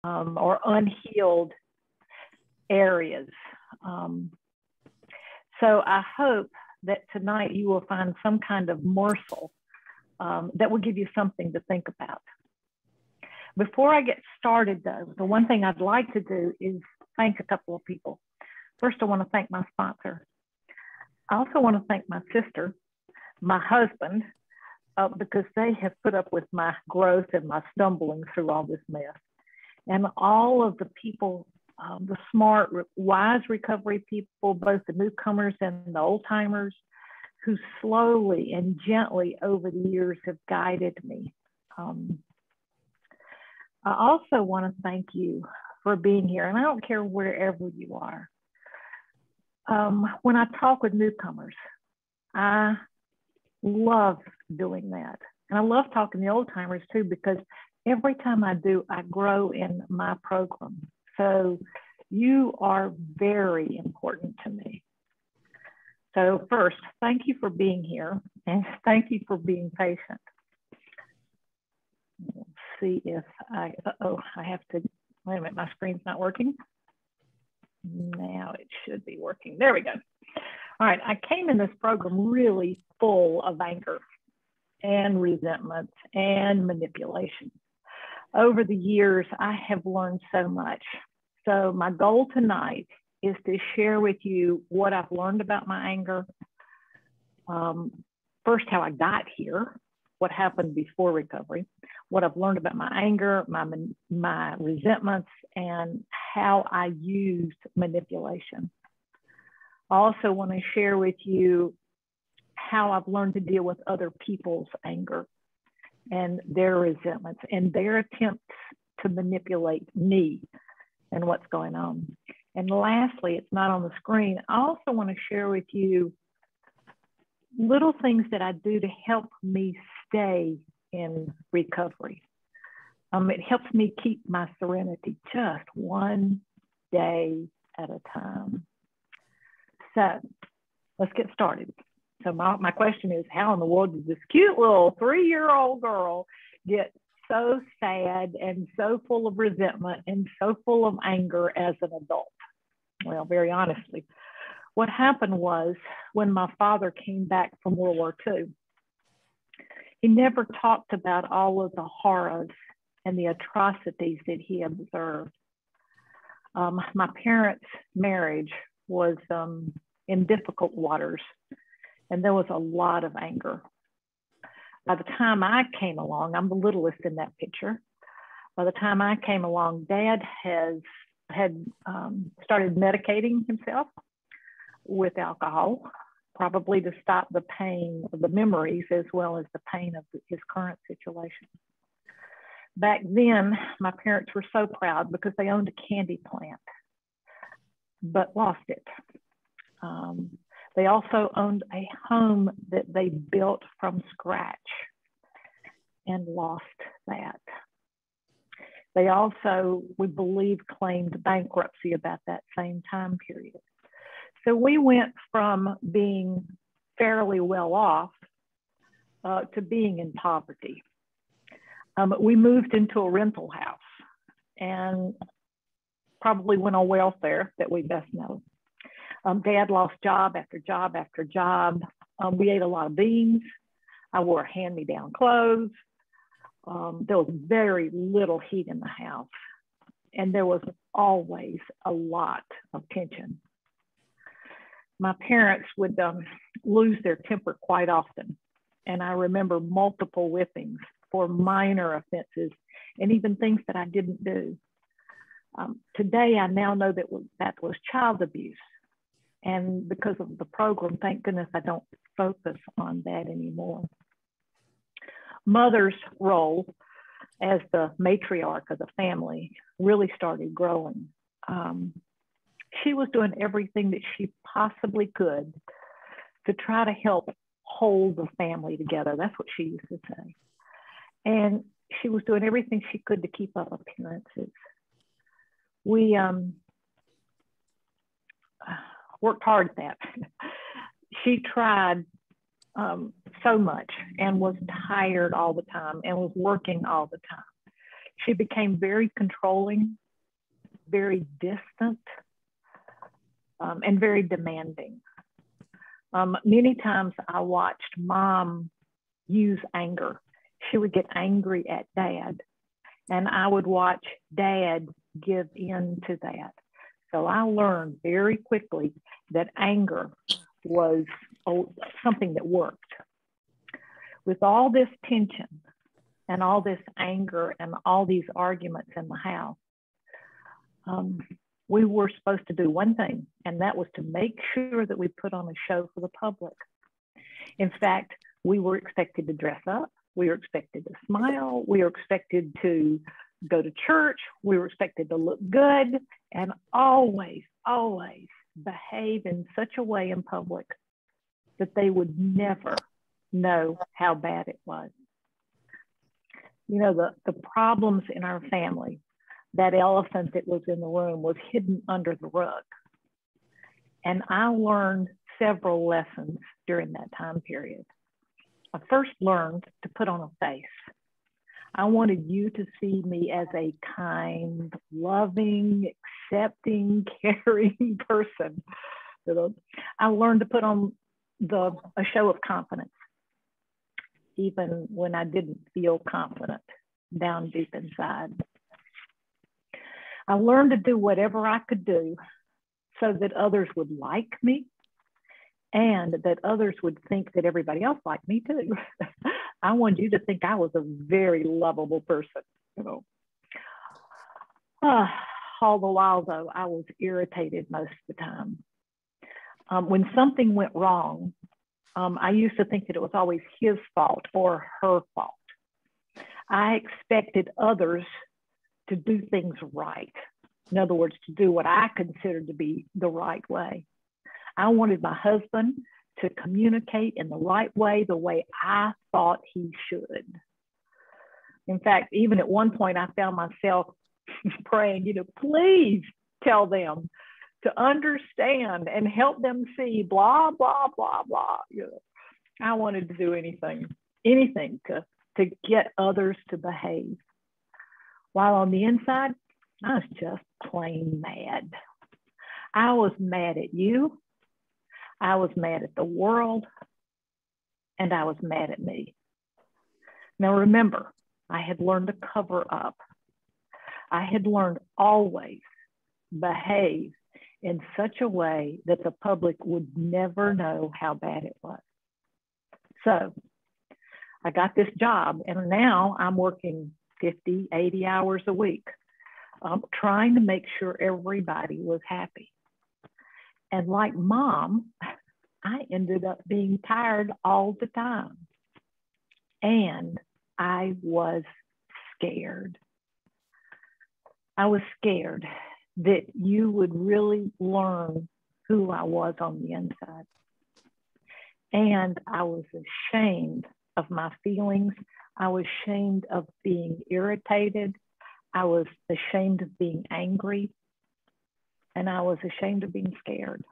or unhealed areas. So I hope that tonight you will find some kind of morsel that will give you something to think about. Before I get started, though, the one thing I'd like to do is thank a couple of people. First, I want to thank my sponsor. I also want to thank my sister, my husband, because they have put up with my growth and my stumbling through all this mess. And all of the people, the smart, wise recovery people, both the newcomers and the old timers, who slowly and gently over the years have guided me. I also want to thank you for being here, and I don't care wherever you are. When I talk with newcomers, I love doing that. And I love talking to the old timers too, because every time I do, I grow in my program. So you are very important to me. So first, thank you for being here, and thank you for being patient. Let's see if I have to, wait a minute, my screen's not working. Now it should be working. There we go. All right, I came in this program really full of anger and resentment and manipulation. Over the years, I have learned so much. So my goal tonight is to share with you what I've learned about my anger. First, how I got here, what happened before recovery, what I've learned about my anger, my resentments, and how I used manipulation. I also want to share with you how I've learned to deal with other people's anger and their resentments and their attempts to manipulate me and what's going on. And lastly, it's not on the screen, I also want to share with you little things that I do to help me stay in recovery. It helps me keep my serenity just one day at a time. So let's get started. So my question is, how in the world did this cute little 3-year-old girl get so sad and so full of resentment and so full of anger as an adult? Well, very honestly, what happened was when my father came back from World War II, he never talked about all of the horrors and the atrocities that he observed. My parents' marriage was in difficult waters, and there was a lot of anger. By the time I came along, I'm the littlest in that picture. By the time I came along, Dad had started medicating himself with alcohol, probably to stop the pain of the memories as well as the pain of his current situation. Back then, my parents were so proud because they owned a candy plant, but lost it. They also owned a home that they built from scratch and lost that. They also, we believe, claimed bankruptcy about that same time period. So we went from being fairly well off to being in poverty. We moved into a rental house and probably went on welfare that we best know. Dad lost job after job after job. We ate a lot of beans. I wore hand-me-down clothes. There was very little heat in the house, and there was always a lot of tension. My parents would lose their temper quite often, and I remember multiple whippings for minor offenses and even things that I didn't do. Today, I now know that that was child abuse, and because of the program, thank goodness I don't focus on that anymore. Mother's role as the matriarch of the family really started growing. She was doing everything that she possibly could to try to help hold the family together. That's what she used to say. And she was doing everything she could to keep up appearances. We worked hard at that. She tried so much and was tired all the time and was working all the time. She became very controlling, very distant, and very demanding. Many times I watched Mom use anger. She would get angry at Dad, and I would watch Dad give in to that. So I learned very quickly that anger was something that worked. With all this tension and all this anger and all these arguments in the house, we were supposed to do one thing, and that was to make sure that we put on a show for the public. In fact, we were expected to dress up. We were expected to smile. We were expected to go to church. We were expected to look good, and always, always behave in such a way in public that they would never know how bad it was. You know, the problems in our family, that elephant that was in the room was hidden under the rug. And I learned several lessons during that time period. I first learned to put on a face. I wanted you to see me as a kind, loving, accepting, caring person. I learned to put on a show of confidence, even when I didn't feel confident down deep inside. I learned to do whatever I could do so that others would like me and that others would think that everybody else liked me too. I wanted you to think I was a very lovable person, you know. All the while, though, I was irritated most of the time. When something went wrong, I used to think that it was always his fault or her fault. I expected others to do things right. In other words, to do what I considered to be the right way. I wanted my husband to communicate in the right way, the way I thought he should. In fact, even at one point, I found myself praying, you know, please tell them to understand and help them see blah, blah, blah, blah. You know, I wanted to do anything to get others to behave. While on the inside, I was just plain mad. I was mad at you. I was mad at the world. And I was mad at me. Now remember, I had learned to cover up. I had learned always behave in such a way that the public would never know how bad it was. So I got this job, and now I'm working 50, 80 hours a week, trying to make sure everybody was happy. And like Mom, I ended up being tired all the time. And I was scared. I was scared that you would really learn who I was on the inside. And I was ashamed of my feelings. I was ashamed of being irritated. I was ashamed of being angry. And I was ashamed of being scared.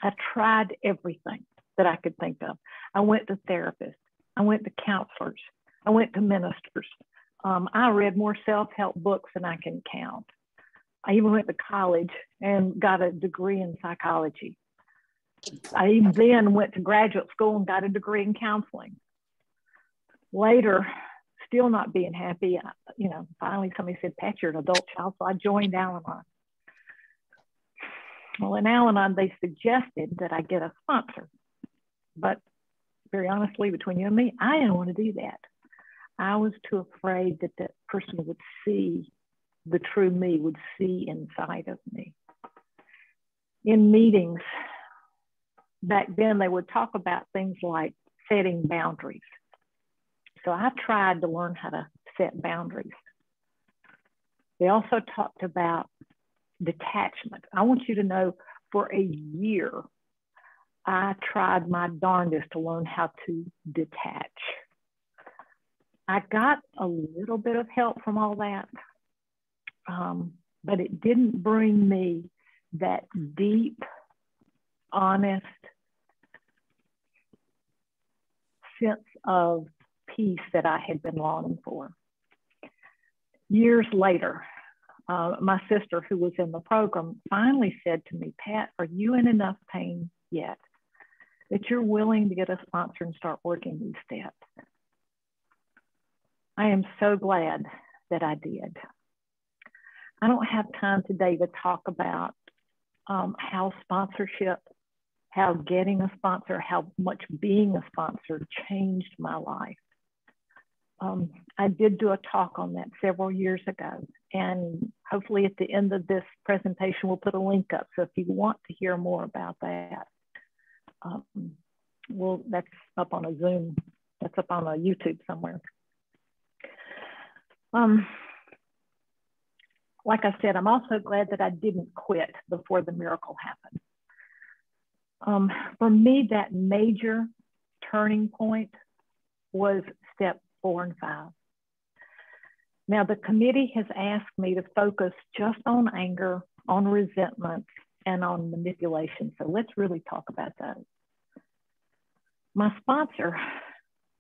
I tried everything that I could think of. I went to therapists. I went to counselors. I went to ministers. I read more self-help books than I can count. I even went to college and got a degree in psychology. I even then went to graduate school and got a degree in counseling. Later, still not being happy, you know, finally somebody said, Pat, you're an adult child, so I joined Al-Anon. Well, in Al-Anon, they suggested that I get a sponsor. But very honestly, between you and me, I didn't want to do that. I was too afraid that that person would see the true me, would see inside of me. In meetings, back then, they would talk about things like setting boundaries. So I tried to learn how to set boundaries. They also talked about detachment. I want you to know, for a year, I tried my darndest to learn how to detach. I got a little bit of help from all that, but it didn't bring me that deep, honest sense of peace that I had been longing for. Years later, my sister, who was in the program, finally said to me, Pat, are you in enough pain yet that you're willing to get a sponsor and start working these steps? I am so glad that I did. I don't have time today to talk about how sponsorship, how getting a sponsor, how much being a sponsor changed my life. I did do a talk on that several years ago, and hopefully at the end of this presentation, we'll put a link up. So if you want to hear more about that, that's up on a Zoom, that's up on a YouTube somewhere. Like I said, I'm also glad that I didn't quit before the miracle happened. For me, that major turning point was step 4 and 5. Now, the committee has asked me to focus just on anger, on resentment, and on manipulation. So let's really talk about those. My sponsor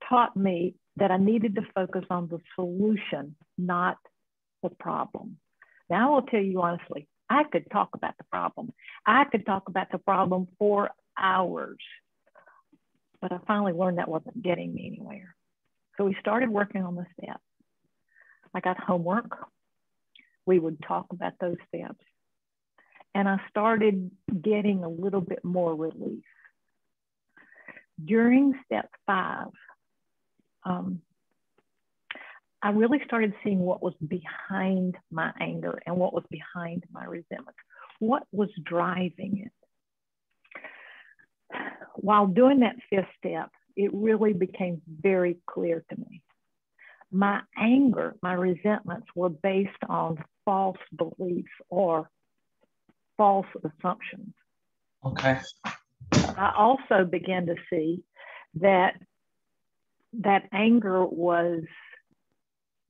taught me that I needed to focus on the solution, not the problem. Now, I will tell you honestly, I could talk about the problem. I could talk about the problem for hours, but I finally learned that wasn't getting me anywhere. So we started working on the steps. I got homework. We would talk about those steps. And I started getting a little bit more relief. During step 5, I really started seeing what was behind my anger and what was behind my resentment. What was driving it? While doing that 5th step, it really became very clear to me. My anger, my resentments were based on false beliefs or false assumptions. Okay. I also began to see that anger was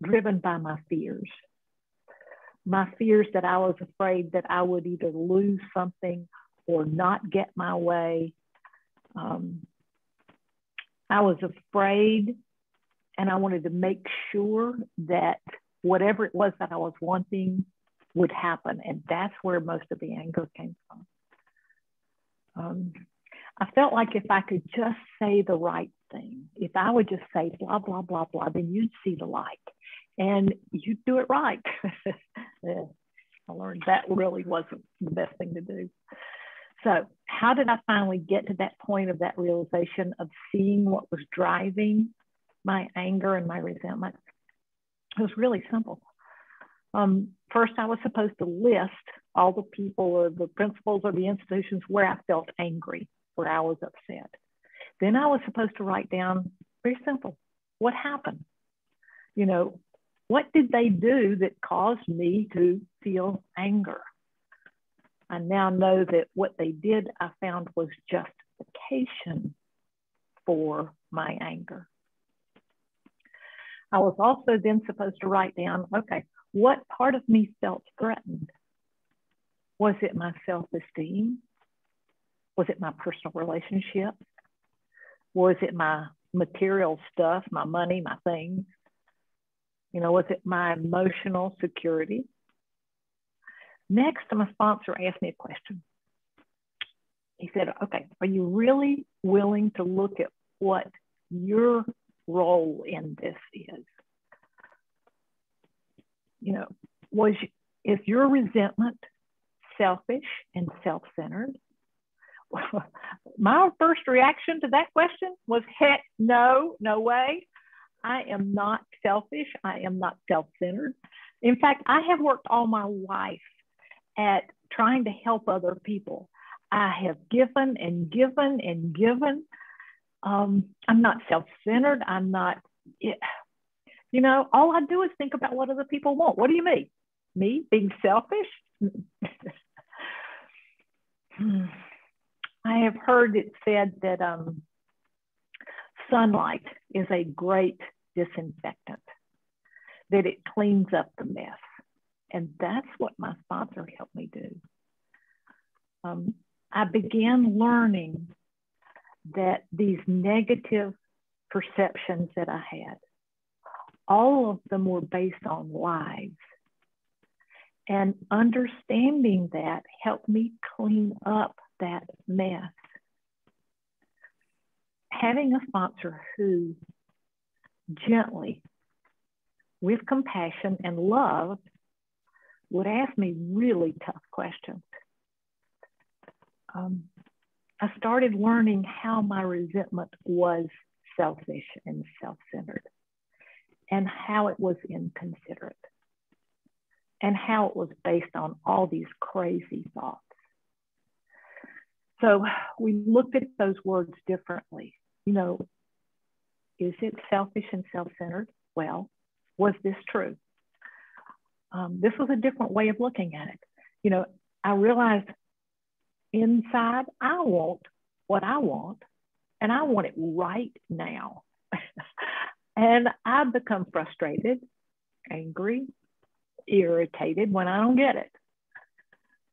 driven by my fears. My fears that I was afraid that I would either lose something or not get my way. I was afraid, and I wanted to make sure that whatever it was that I was wanting would happen. And that's where most of the anger came from. I felt like if I could just say the right thing, if I would just say blah, blah, blah, blah, then you'd see the light and you'd do it right. Yeah, I learned that really wasn't the best thing to do. So how did I finally get to that point of that realization of seeing what was driving my anger and my resentment? It was really simple. First, I was supposed to list all the people or the principals or the institutions where I felt angry, where I was upset. Then I was supposed to write down, very simple, what happened? You know, what did they do that caused me to feel anger? I now know that what they did, I found, was justification for my anger. I was also then supposed to write down, okay, what part of me felt threatened? Was it my self-esteem? Was it my personal relationship? Was it my material stuff, my money, my things? You know, was it my emotional security? Next, my sponsor asked me a question. He said, okay, are you really willing to look at what your role in this is? You know, is your resentment selfish and self-centered? My first reaction to that question was, heck no, no way. I am not selfish. I am not self-centered. In fact, I have worked all my life at trying to help other people. I have given and given and given. I'm not self-centered. I'm not, you know, all I do is think about what other people want. What do you mean? Me being selfish? I have heard it said that sunlight is a great disinfectant, that it cleans up the mess. And that's what my sponsor helped me do. I began learning that these negative perceptions that I had all of them were based on lies. And understanding that helped me clean up that mess. Having a sponsor who gently, with compassion and love, would ask me really tough questions. I started learning how my resentment was selfish and self-centered, and how it was inconsiderate, and how it was based on all these crazy thoughts. So we looked at those words differently. You know, is it selfish and self-centered? Well, was this true? This was a different way of looking at it. You know, I realized inside, I want what I want, and I want it right now. And I become frustrated, angry, irritated when I don't get it.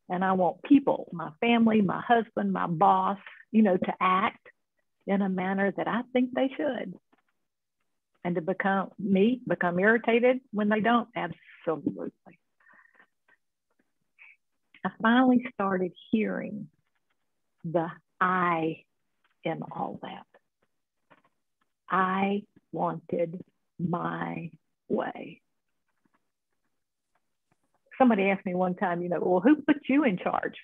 And I want people, my family, my husband, my boss, you know, to act in a manner that I think they should. And to become irritated when they don't? Absolutely. I finally started hearing the I in all that. I wanted my way. Somebody asked me one time, you know, well, who put you in charge?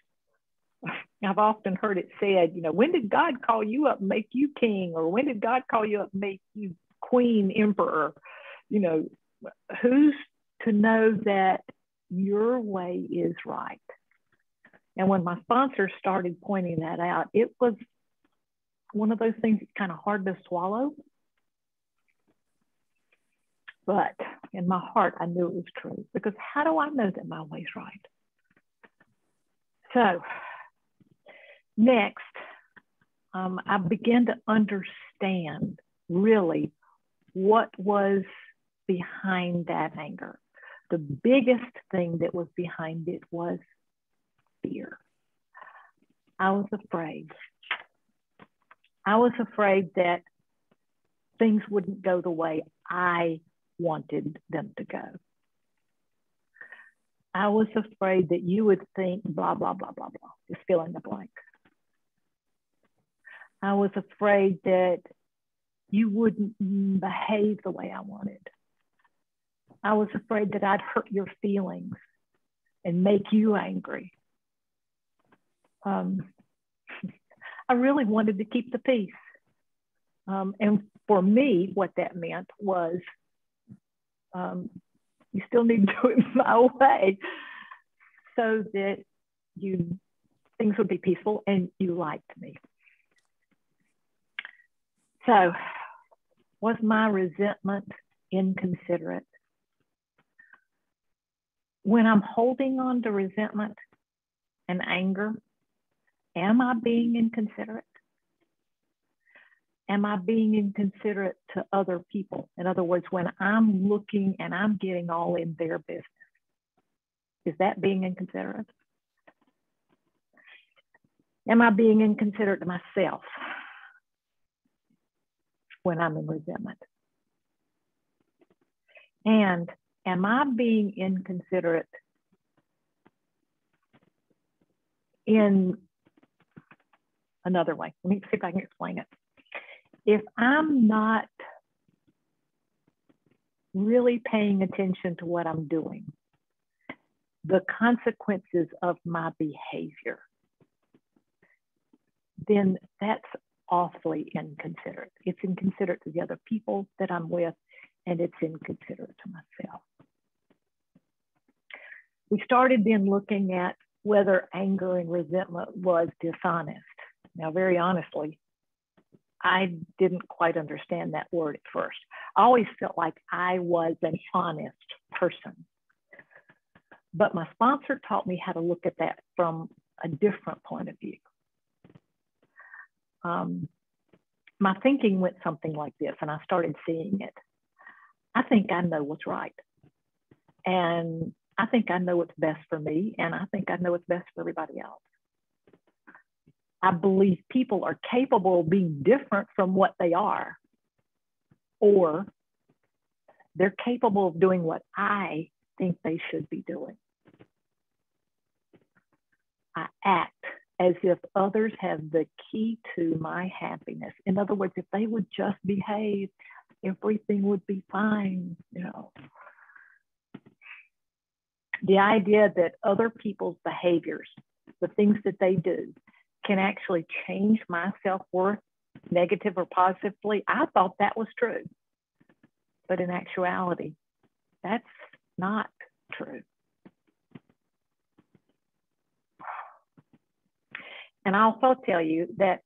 I've often heard it said, you know, when did God call you up and make you king? Or when did God call you up and make you queen, emperor? You know, who's to know that your way is right? And when my sponsor started pointing that out, it was one of those things that's kind of hard to swallow. But in my heart, I knew it was true, because how do I know that my way's right? So next, I began to understand really what was behind that anger. The biggest thing that was behind it was fear. I was afraid. I was afraid that things wouldn't go the way I wanted them to go. I was afraid that you would think blah, blah, blah, blah, blah, just fill in the blank. I was afraid that you wouldn't behave the way I wanted. I was afraid that I'd hurt your feelings and make you angry. I really wanted to keep the peace. And for me, what that meant was, you still need to do it my way so that things would be peaceful and you liked me. So was my resentment inconsiderate? When I'm holding on to resentment and anger, am I being inconsiderate? Am I being inconsiderate to other people? In other words, when I'm looking and I'm getting all in their business, is that being inconsiderate? Am I being inconsiderate to myself when I'm in resentment? And am I being inconsiderate in another way? Let me see if I can explain it. If I'm not really paying attention to what I'm doing, the consequences of my behavior, then that's awfully inconsiderate. It's inconsiderate to the other people that I'm with, and it's inconsiderate to myself. We started then looking at whether anger and resentment was dishonest. Now, very honestly, I didn't quite understand that word at first. I always felt like I was an honest person. But my sponsor taught me how to look at that from a different point of view. My thinking went something like this, and I started seeing it. I think I know what's right. And I think I know what's best for me, and I think I know what's best for everybody else. I believe people are capable of being different from what they are, or they're capable of doing what I think they should be doing. I act as if others have the key to my happiness. In other words, if they would just behave, everything would be fine, you know. The idea that other people's behaviors, the things that they do, can actually change my self-worth, negative or positively, I thought that was true. But in actuality, that's not true. And I'll also tell you that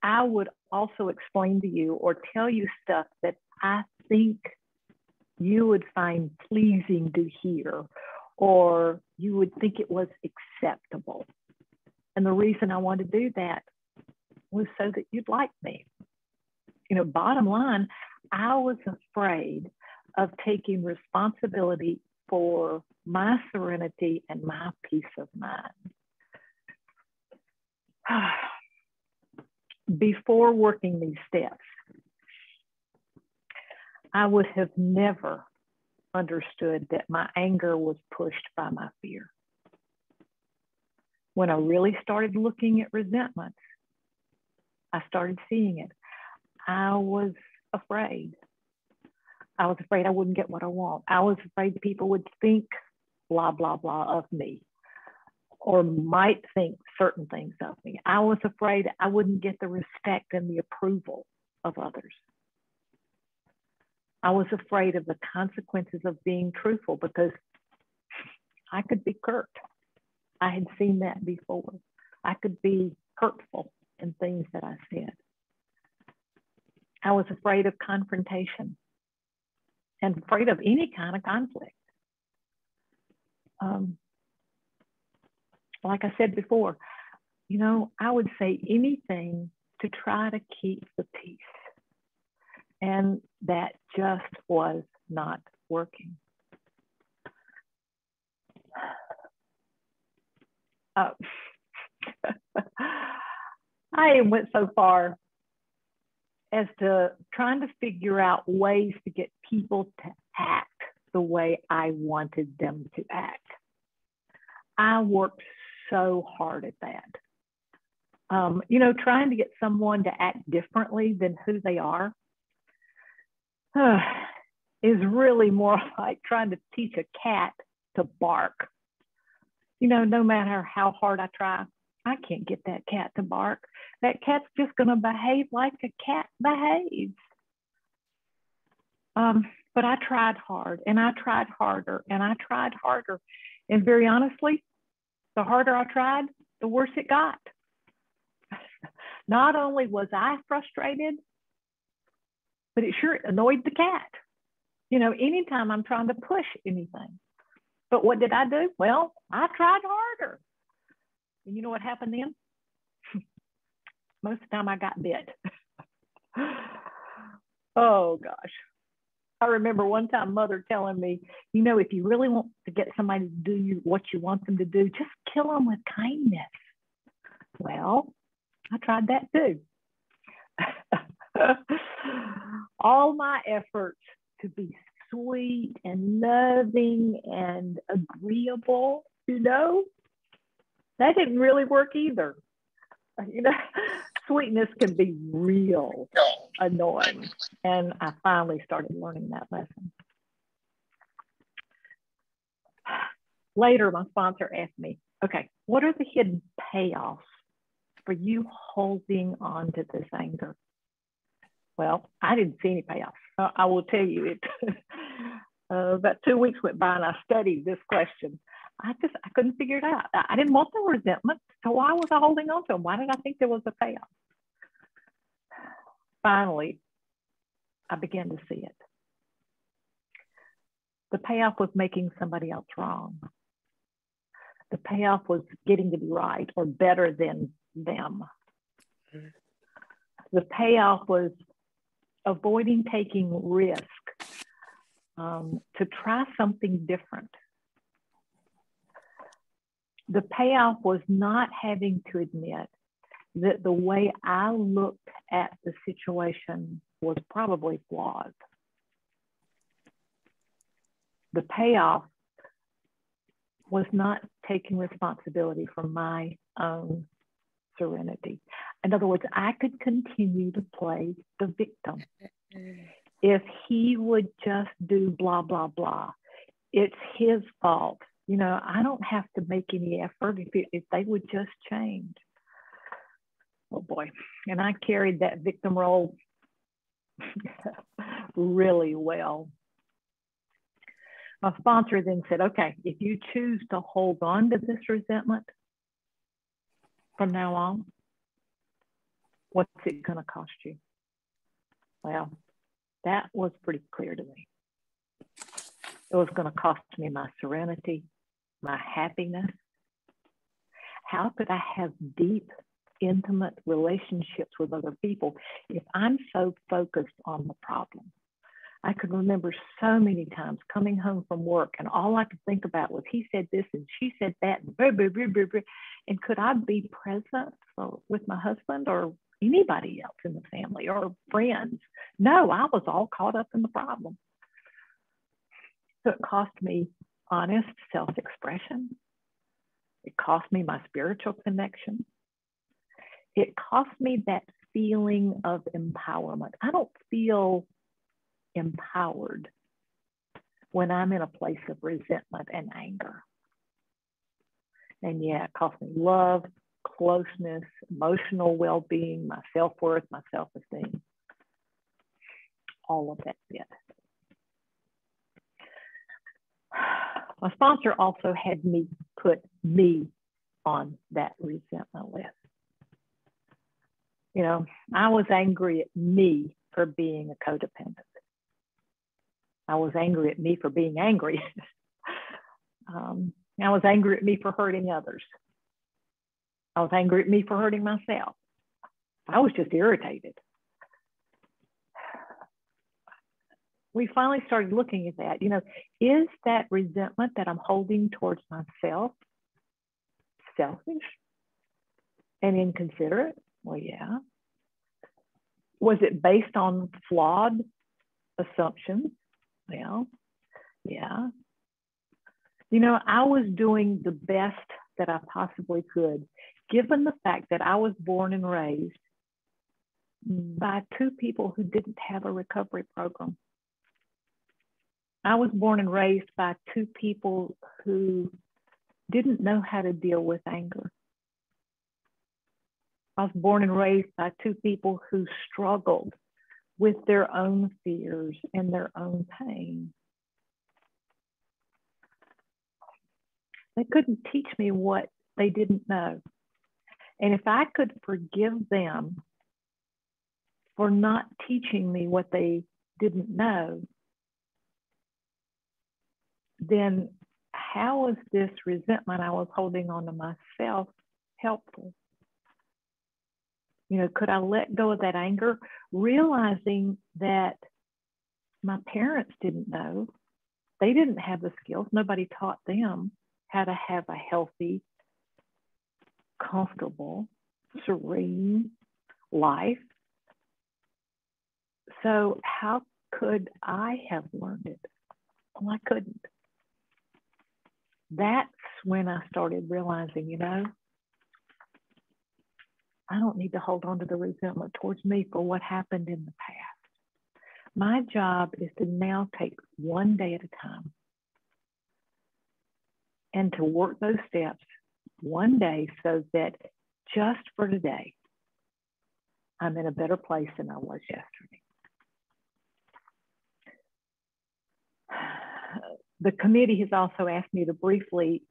I would also explain to you or tell you stuff that I think you would find pleasing to hear, or you would think it was acceptable. And the reason I wanted to do that was so that you'd like me. You know, bottom line, I was afraid of taking responsibility for my serenity and my peace of mind. Before working these steps, I would have never understood that my anger was pushed by my fear. When I really started looking at resentments, I started seeing it. I was afraid. I was afraid I wouldn't get what I want. I was afraid people would think blah, blah, blah of me, or might think certain things of me. I was afraid I wouldn't get the respect and the approval of others. I was afraid of the consequences of being truthful because I could be curt. I had seen that before. I could be hurtful in things that I said. I was afraid of confrontation and afraid of any kind of conflict. Like I said before, you know, I would say anything to try to keep the peace. And that just was not working. I went so far as to trying to figure out ways to get people to act the way I wanted them to act. I worked so hard at that. You know, trying to get someone to act differently than who they are is really more like trying to teach a cat to bark. You know, no matter how hard I try, I can't get that cat to bark. That cat's just going to behave like a cat behaves. But I tried hard, and I tried harder, and I tried harder. And very honestly, the harder I tried, the worse it got. Not only was I frustrated, but it sure annoyed the cat. You know, anytime I'm trying to push anything. But what did I do? Well, I tried harder. And you know what happened then? Most of the time I got bit. Oh gosh. I remember one time Mother telling me, you know, if you really want to get somebody to do what you want them to do, just kill them with kindness. Well, I tried that too. All my efforts to be sweet and loving and agreeable, you know, that didn't really work either. You know, sweetness can be real annoying. And I finally started learning that lesson. Later, my sponsor asked me, okay, what are the hidden payoffs for you holding on to this anger? Well, I didn't see any payoffs. I will tell you it. About 2 weeks went by and I studied this question. I couldn't figure it out. I didn't want the resentment, so why was I holding on to them? Why did I think there was a payoff? Finally, I began to see it. The payoff was making somebody else wrong. The payoff was getting to be right or better than them. The payoff was avoiding taking risk to try something different. The payoff was not having to admit that the way I looked at the situation was probably flawed. The payoff was not taking responsibility for my own serenity. In other words, I could continue to play the victim. If he would just do blah, blah, blah, it's his fault. You know, I don't have to make any effort if they would just change. Oh boy. And I carried that victim role really well. My sponsor then said, okay, if you choose to hold on to this resentment from now on, what's it going to cost you? Well, that was pretty clear to me. It was going to cost me my serenity, my happiness. How could I have deep, intimate relationships with other people if I'm so focused on the problem? I could remember so many times coming home from work and all I could think about was he said this and she said that and blah, blah, blah, blah, blah. And could I be present with my husband or anybody else in the family or friends? No, I was all caught up in the problem. So it cost me honest self-expression. It cost me my spiritual connection. It cost me that feeling of empowerment. I don't feel empowered when I'm in a place of resentment and anger. And yeah, it cost me love, closeness, emotional well-being, my self-worth, my self-esteem, all of that bit. My sponsor also had me put me on that resentment list. You know, I was angry at me for being a codependent. I was angry at me for being angry. I was angry at me for hurting others. I was angry at me for hurting myself. I was just irritated. We finally started looking at that. You know, is that resentment that I'm holding towards myself selfish and inconsiderate? Well, yeah. Was it based on flawed assumptions? Well, yeah. You know, I was doing the best that I possibly could, given the fact that I was born and raised by two people who didn't have a recovery program. I was born and raised by two people who didn't know how to deal with anger. I was born and raised by two people who struggled with their own fears and their own pain. They couldn't teach me what they didn't know. And if I could forgive them for not teaching me what they didn't know, then how was this resentment I was holding on to myself helpful? You know, could I let go of that anger, realizing that my parents didn't know, they didn't have the skills, nobody taught them how to have a healthy, comfortable, serene life. So how could I have learned it? Well, I couldn't. That's when I started realizing, you know, I don't need to hold on to the resentment towards me for what happened in the past. My job is to now take one day at a time and to work those steps one day so that just for today, I'm in a better place than I was yesterday. The committee has also asked me to briefly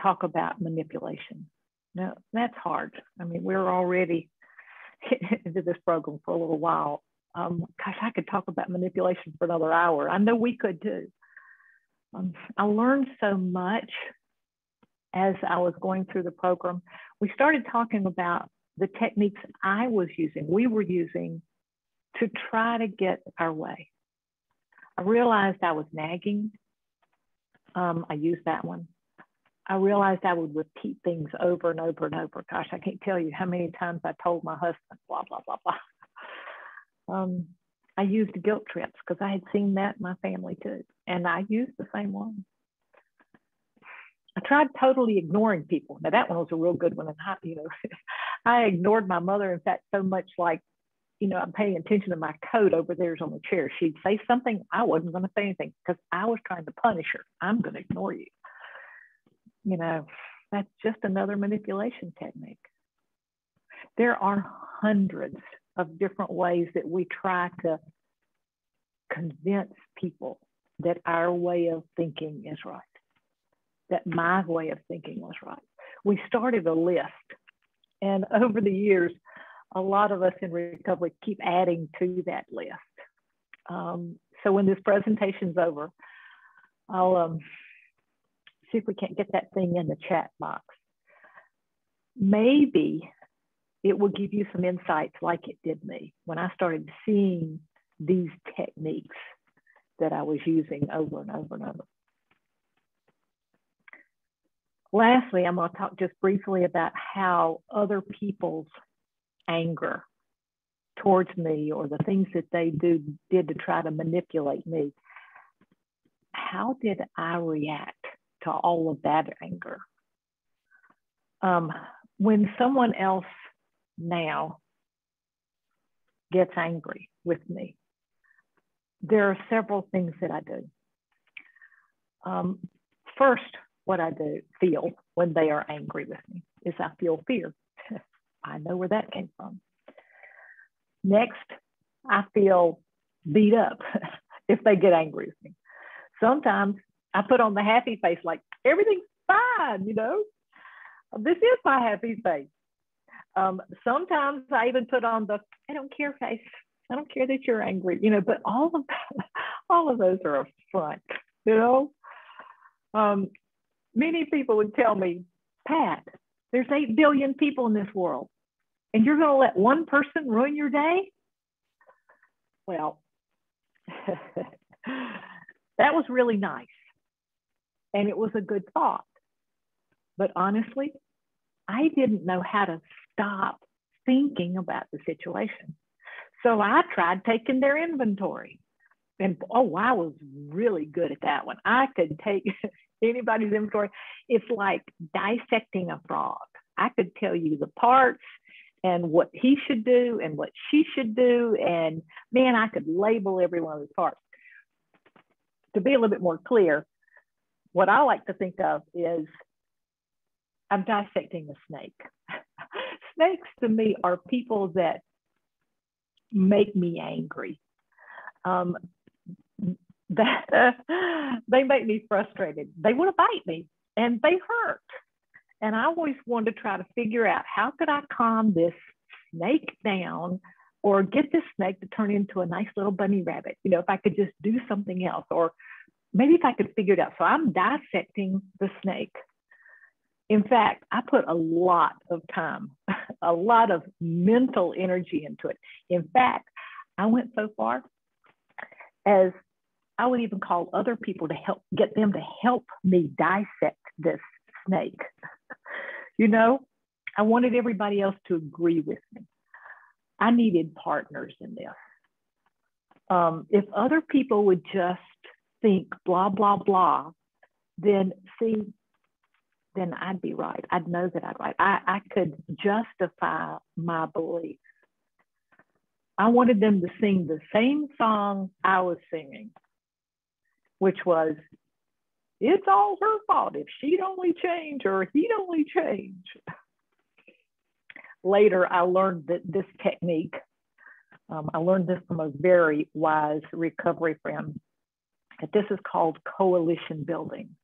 talk about manipulation. Now, that's hard. I mean, we're already into this program for a little while. Gosh, I could talk about manipulation for another hour. I know we could too. I learned so much as I was going through the program. We started talking about the techniques we were using to try to get our way. I realized I was nagging. I used that one. I realized I would repeat things over and over and over. Gosh, I can't tell you how many times I told my husband, blah, blah, blah, blah. I used guilt trips because I had seen that in my family too. And I used the same one. I tried totally ignoring people. Now that one was a real good one. And I ignored my mother, in fact, so much like, I'm paying attention to my coat over there on the chair. She'd say something, I wasn't going to say anything because I was trying to punish her. I'm going to ignore you. That's just another manipulation technique. There are hundreds of different ways that we try to convince people that our way of thinking is right, that my way of thinking was right. We started a list, and over the years, a lot of us in recovery keep adding to that list. So when this presentation's over, I'll see if we can't get that thing in the chat box. Maybe it will give you some insights like it did me when I started seeing these techniques that I was using over and over and over. Lastly, I'm going to talk just briefly about how other people's anger towards me or the things that they did to try to manipulate me. How did I react to all of that anger? When someone else now gets angry with me, there are several things that I do. First, what I feel when they are angry with me is I feel fear. I know where that came from. Next, I feel beat up if they get angry with me. Sometimes I put on the happy face, like everything's fine, This is my happy face. Sometimes I even put on the I don't care face. I don't care that you're angry, but all of those are a front, Many people would tell me, Pat, there's 8 billion people in this world, and you're going to let one person ruin your day? Well, that was really nice. And it was a good thought. But honestly, I didn't know how to stop thinking about the situation. So I tried taking their inventory. And I was really good at that one. I could take anybody's inventory. It's like dissecting a frog. I could tell you the parts and what he should do and what she should do. And man, I could label every one of those parts. To be a little bit more clear, what I like to think of is I'm dissecting a snake. Snakes to me are people that make me angry. They make me frustrated. They want to bite me and they hurt. And I always wanted to try to figure out how could I calm this snake down or get this snake to turn into a nice little bunny rabbit. If I could just do something else, or maybe if I could figure it out. So I'm dissecting the snake. In fact, I put a lot of time, a lot of mental energy into it. In fact, I went so far as I would even call other people to get them to help me dissect this snake. I wanted everybody else to agree with me. I needed partners in this. If other people would just think blah, blah, blah, then I'd be right. I'd know that I'd right. I could justify my belief. I wanted them to sing the same song I was singing, which was, it's all her fault if she'd only change or he'd only change. Later, I learned that this technique, I learned this from a very wise recovery friend, that this is called coalition building.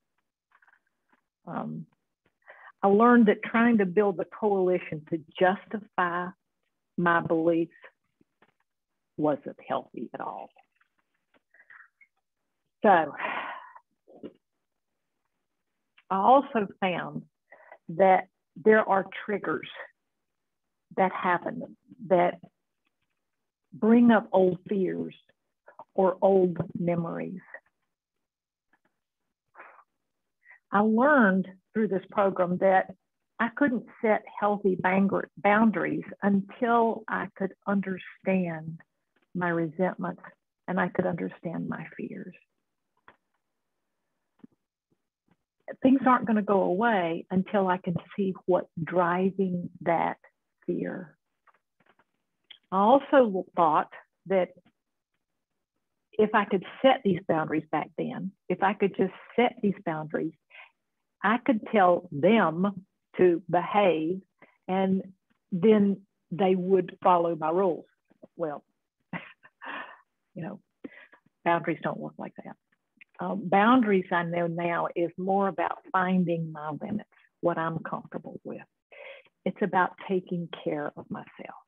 I learned that trying to build a coalition to justify my beliefs wasn't healthy at all. So I also found that there are triggers that happen that bring up old fears or old memories. I learned through this program that I couldn't set healthy boundaries until I could understand my resentments, and I could understand my fears. Things aren't going to go away until I can see what's driving that fear. I also thought that if I could set these boundaries back then, if I could just set these boundaries, I could tell them to behave and then they would follow my rules. Well, you know, boundaries don't work like that. Boundaries, I know now, is more about finding my limits, what I'm comfortable with. It's about taking care of myself.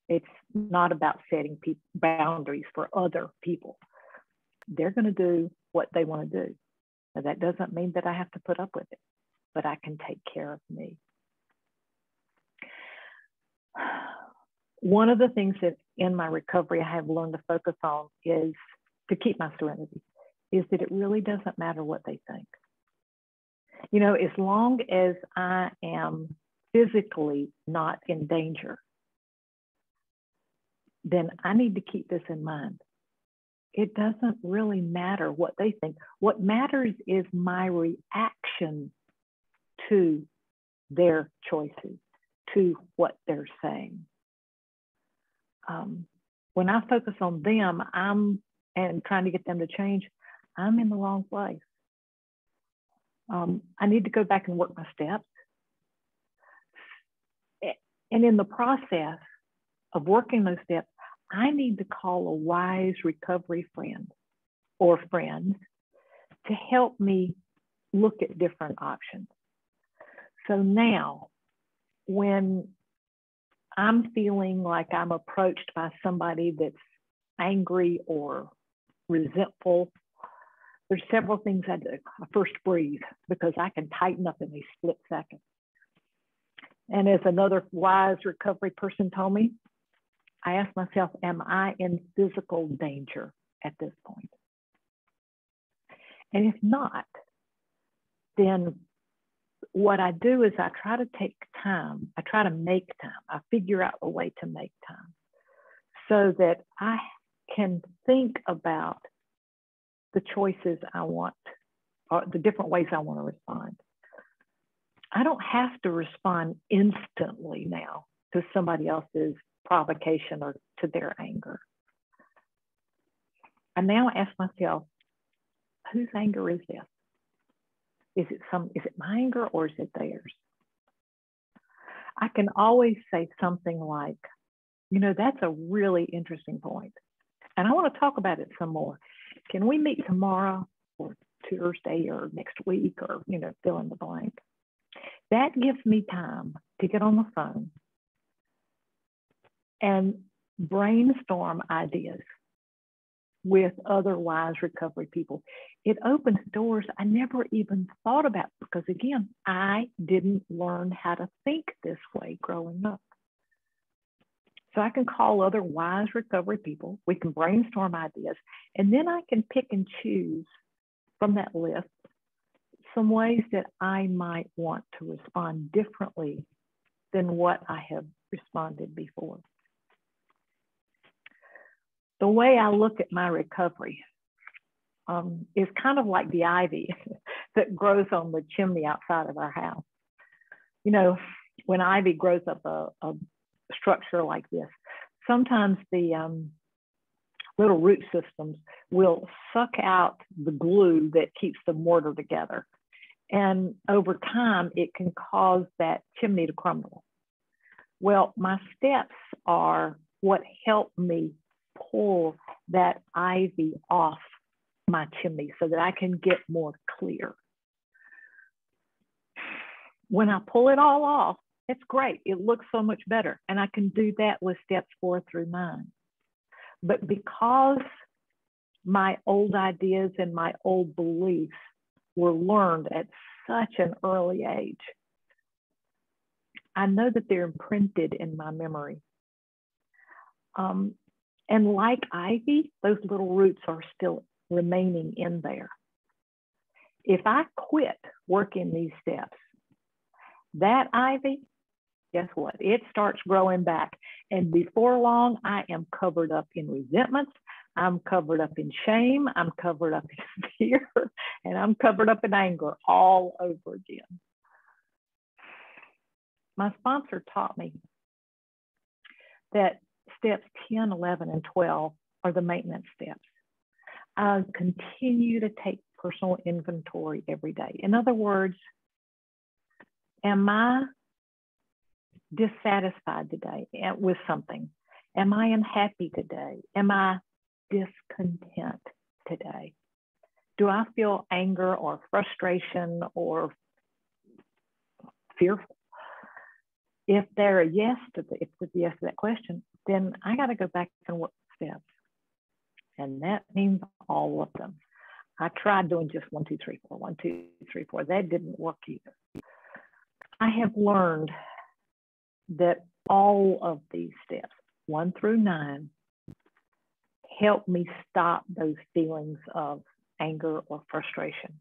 It's not about setting boundaries for other people. They're going to do what they want to do. Now, that doesn't mean that I have to put up with it, but I can take care of me. One of the things that in my recovery I have learned to focus on is to keep my serenity, is that it really doesn't matter what they think. You know, as long as I am physically not in danger, then I need to keep this in mind. It doesn't really matter what they think. What matters is my reaction to their choices, to what they're saying. When I focus on them, and trying to get them to change, I'm in the wrong place. I need to go back and work my steps. And in the process of working those steps, I need to call a wise recovery friend or friends to help me look at different options. So now, when I'm feeling like I'm approached by somebody that's angry or resentful, there's several things I do. I first breathe, because I can tighten up in a split second. And as another wise recovery person told me, I ask myself, am I in physical danger at this point? And if not, then what I do is I try to take time. I try to make time. I figure out a way to make time so that I can think about the choices I want, or the different ways I want to respond. I don't have to respond instantly now to somebody else's provocation or to their anger. I now ask myself, whose anger is this? Is it my anger or is it theirs? I can always say something like, you know, that's a really interesting point, and I want to talk about it some more. Can we meet tomorrow or Tuesday or next week, or, you know, fill in the blank? That gives me time to get on the phone and brainstorm ideas with other wise recovery people. It opens doors I never even thought about, because again, I didn't learn how to think this way growing up. So I can call other wise recovery people, we can brainstorm ideas, and then I can pick and choose from that list some ways that I might want to respond differently than what I have responded before. The way I look at my recovery is kind of like the ivy that grows on the chimney outside of our house. You know, when ivy grows up a structure like this, sometimes the little root systems will suck out the glue that keeps the mortar together. And over time, it can cause that chimney to crumble. Well, my steps are what help me pull that ivy off my chimney so that I can get more clear. When I pull it all off, it's great. It looks so much better. And I can do that with steps 4 through 9. But because my old ideas and my old beliefs were learned at such an early age, I know that they're imprinted in my memory. And like ivy, those little roots are still remaining in there. If I quit working these steps, that ivy guess what? It starts growing back. And before long, I am covered up in resentments. I'm covered up in shame. I'm covered up in fear. And I'm covered up in anger all over again. My sponsor taught me that steps 10, 11, and 12 are the maintenance steps. I continue to take personal inventory every day. In other words, am I dissatisfied today with something? Am I unhappy today? Am I discontent today? Do I feel anger or frustration or fearful? If they're a yes to that question, then I got to go back and work the steps. And that means all of them. I tried doing just 1, 2, 3, 4, 1, 2, 3, 4. That didn't work either. I have learned that all of these steps, 1 through 9, help me stop those feelings of anger or frustration.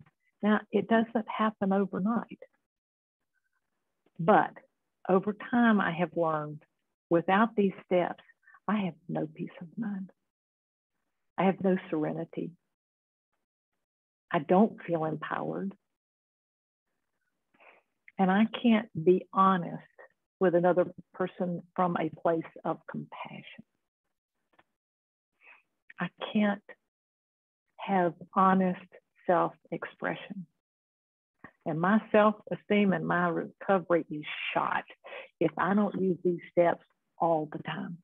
Now, it doesn't happen overnight, but over time, I have learned without these steps, I have no peace of mind. I have no serenity. I don't feel empowered. And I can't be honest with another person from a place of compassion. I can't have honest self-expression. And my self-esteem and my recovery is shot if I don't use these steps all the time.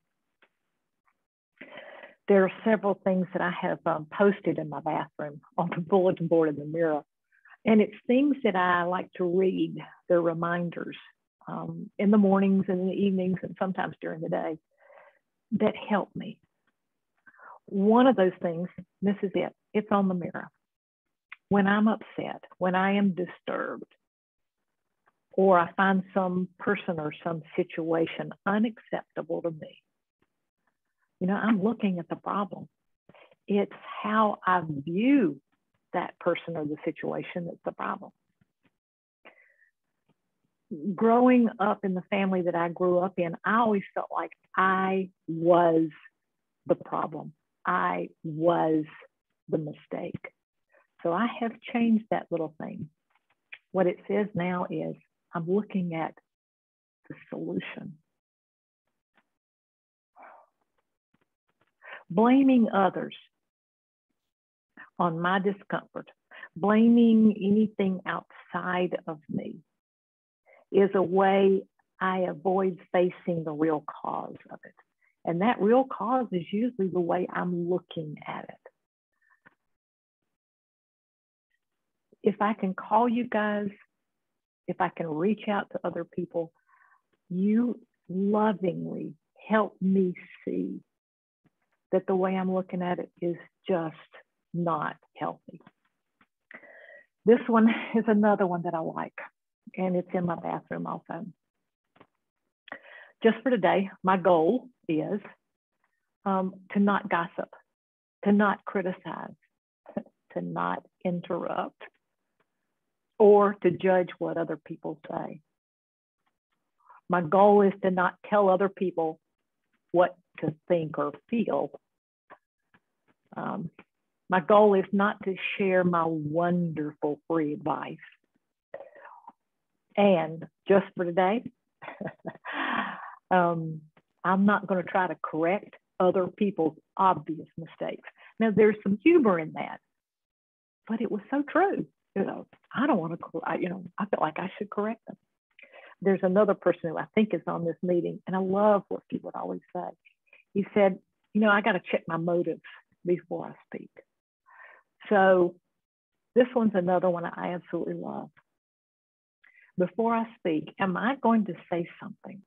There are several things that I have posted in my bathroom on the bulletin board in the mirror. And it's things that I like to read. They're reminders in the mornings and in the evenings and sometimes during the day that help me. One of those things, this is it, it's on the mirror. When I'm upset, when I am disturbed, or I find some person or some situation unacceptable to me, you know, I'm looking at the problem. It's how I view that person or the situation that's the problem. Growing up in the family that I grew up in, I always felt like I was the problem. I was the mistake. So I have changed that little thing. What it says now is I'm looking at the solution. Blaming others on my discomfort, blaming anything outside of me is a way I avoid facing the real cause of it. And that real cause is usually the way I'm looking at it. If I can call you guys, if I can reach out to other people, you lovingly help me see that the way I'm looking at it is just not healthy. This one is another one that I like, and it's in my bathroom also. Just for today, my goal is to not gossip, to not criticize, to not interrupt, or to judge what other people say. My goal is to not tell other people what to think or feel. My goal is not to share my wonderful free advice. And just for today, I'm not going to try to correct other people's obvious mistakes. Now, there's some humor in that, but it was so true. You know, I don't want to, I feel like I should correct them. There's another person who I think is on this meeting, and I love what he would always say. He said, you know, I got to check my motives before I speak. So this one's another one I absolutely love. Before I speak, am I going to say something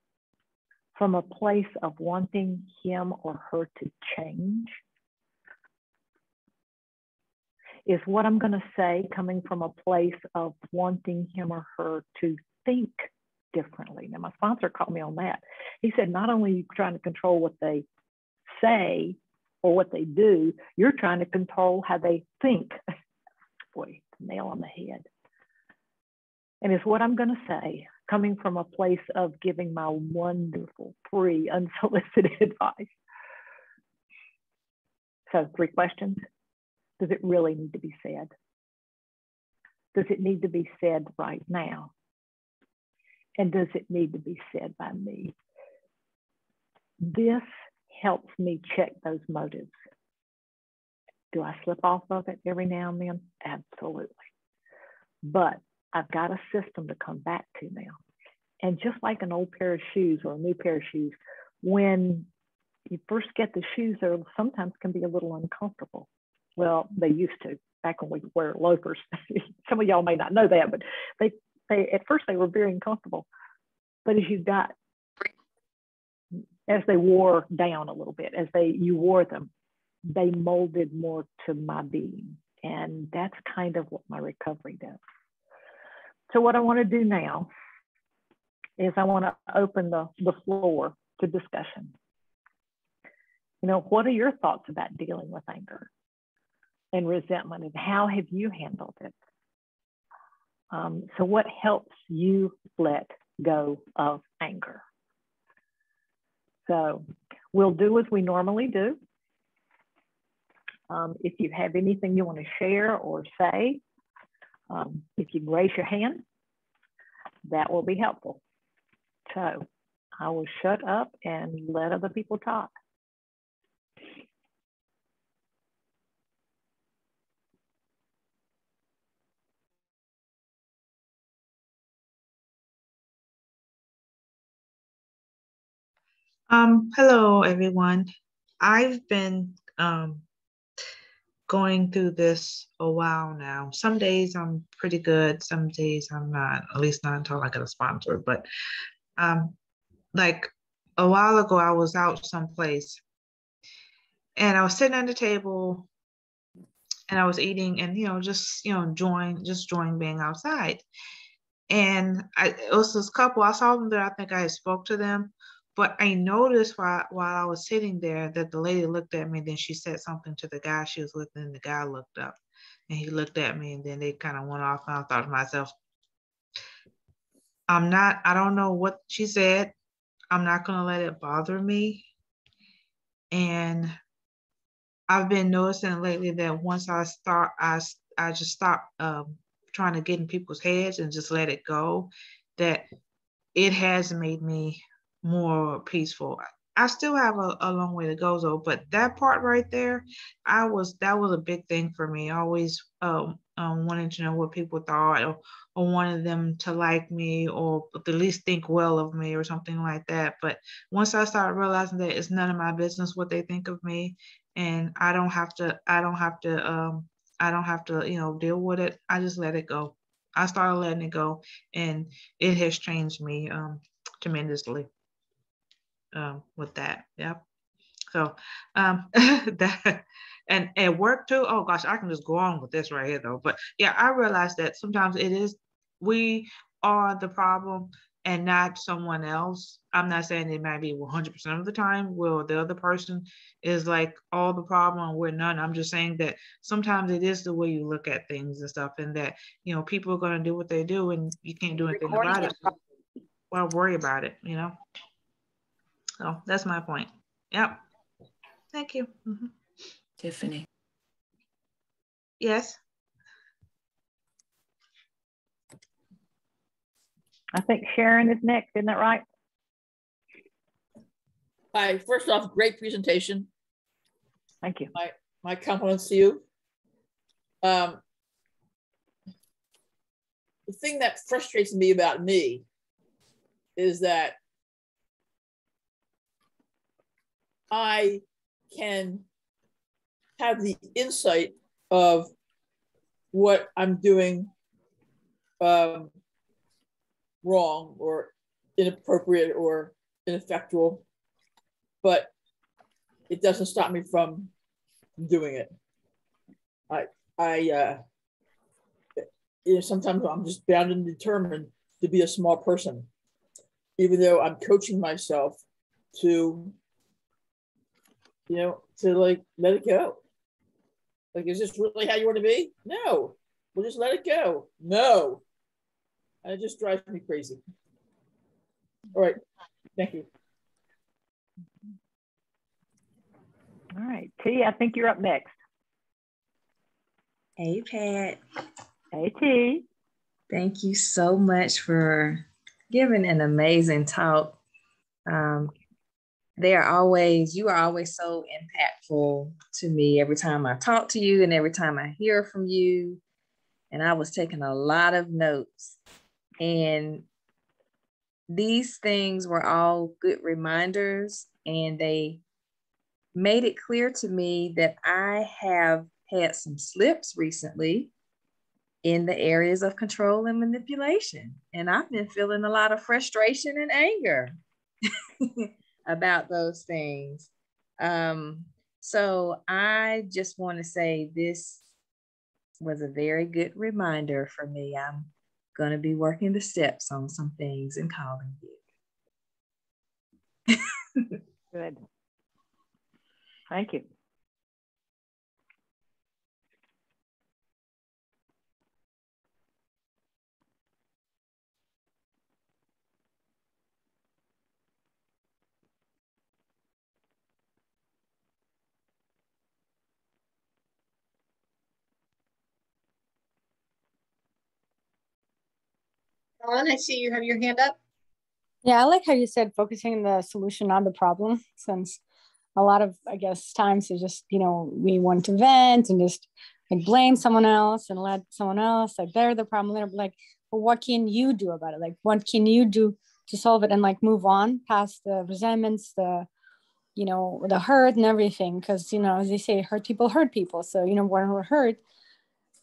from a place of wanting him or her to change? Is what I'm going to say coming from a place of wanting him or her to think differently? Now, my sponsor caught me on that. He said, not only are you trying to control what they say or what they do, you're trying to control how they think. Boy, nail on the head. And is what I'm going to say coming from a place of giving my wonderful, free, unsolicited advice. So 3 questions. Does it really need to be said? Does it need to be said right now? And does it need to be said by me? This helps me check those motives. Do I slip off of it every now and then? Absolutely. But I've got a system to come back to now. And just like an old pair of shoes or a new pair of shoes, when you first get the shoes, they sometimes can be a little uncomfortable. Well, they used to, back when we wear loafers. Some of y'all may not know that, but they at first they were very uncomfortable. But as they wore down a little bit, you wore them, they molded more to my being. And that's kind of what my recovery does. So what I want to do now is I want to open the floor to discussion. You know, what are your thoughts about dealing with anger and resentment, and how have you handled it? So what helps you let go of anger? So we'll do as we normally do. If you have anything you want to share or say, if you raise your hand, that will be helpful. So I will shut up and let other people talk. Hello, everyone. I've been going through this a while now. Some days I'm pretty good, some days I'm not, at least not until I get a sponsor. But like a while ago, I was out someplace and I was sitting at the table and I was eating and, just enjoying being outside. And it was this couple, I saw them there, I think I had spoke to them. But I noticed while I was sitting there that the lady looked at me, and then she said something to the guy she was with, and the guy looked up and he looked at me, and then they kind of went off, and I thought to myself, I don't know what she said. I'm not going to let it bother me. And I've been noticing lately that once I just stop trying to get in people's heads and just let it go, that it has made me more peaceful. I still have a long way to go though, but that part right there, that was a big thing for me. I always wanting to know what people thought, or wanted them to like me, or at least think well of me or something like that. But once I started realizing that it's none of my business what they think of me, and I don't have to deal with it, I just let it go. I started letting it go, and it has changed me tremendously with that. Yep. So that, and at work too. Oh gosh, I can just go on with this right here though. But yeah, I realized that sometimes we are the problem and not someone else. I'm not saying it might be 100% of the time where the other person is like all the problem and we're none. I'm just saying that sometimes it is the way you look at things and stuff, and that, people are going to do what they do and you can't do anything about it. So why worry about it, So that's my point. Yep. Thank you. Mm-hmm. Tiffany. Yes. I think Sharon is next, isn't that right? Hi, first off, great presentation. Thank you. My compliments to you. The thing that frustrates me about me is that I can have the insight of what I'm doing wrong or inappropriate or ineffectual, but it doesn't stop me from doing it. Sometimes I'm just bound and determined to be a small person, even though I'm coaching myself to like let it go. Like, is this really how you want to be? No. We'll just let it go. No. And it just drives me crazy. All right. Thank you. All right, T, I think you're up next. Hey, Pat. Hey, T. Thank you so much for giving an amazing talk. You are always so impactful to me every time I talk to you and every time I hear from you. And I was taking a lot of notes. And these things were all good reminders, and they made it clear to me that I have had some slips recently in the areas of control and manipulation. And I've been feeling a lot of frustration and anger about those things. So I just want to say this was a very good reminder for me. I'm going to be working the steps on some things and calling you. Good. Thank you. Ellen, I see you have your hand up. Yeah, I like how you said focusing on the solution, not the problem, since a lot of, I guess, times it's just, we want to vent and just like blame someone else and let someone else, like they're the problem. They're like, well, what can you do about it? Like, what can you do to solve it and like move on past the resentments, the hurt and everything? Because, as they say, hurt people. So, when we're hurt,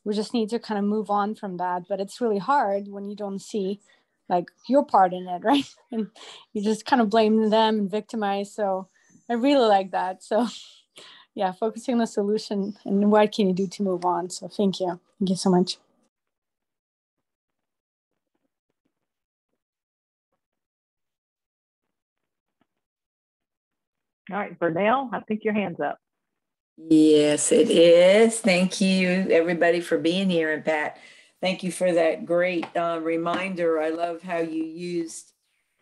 we just need to kind of move on from that. But it's really hard when you don't see like your part in it, right? And you just kind of blame them and victimize. So I really like that. So yeah, focusing on the solution and what can you do to move on. So thank you. Thank you so much. All right, Vernell, I think your hand's up. Yes, it is. Thank you, everybody, for being here. And Pat, thank you for that great reminder. I love how you used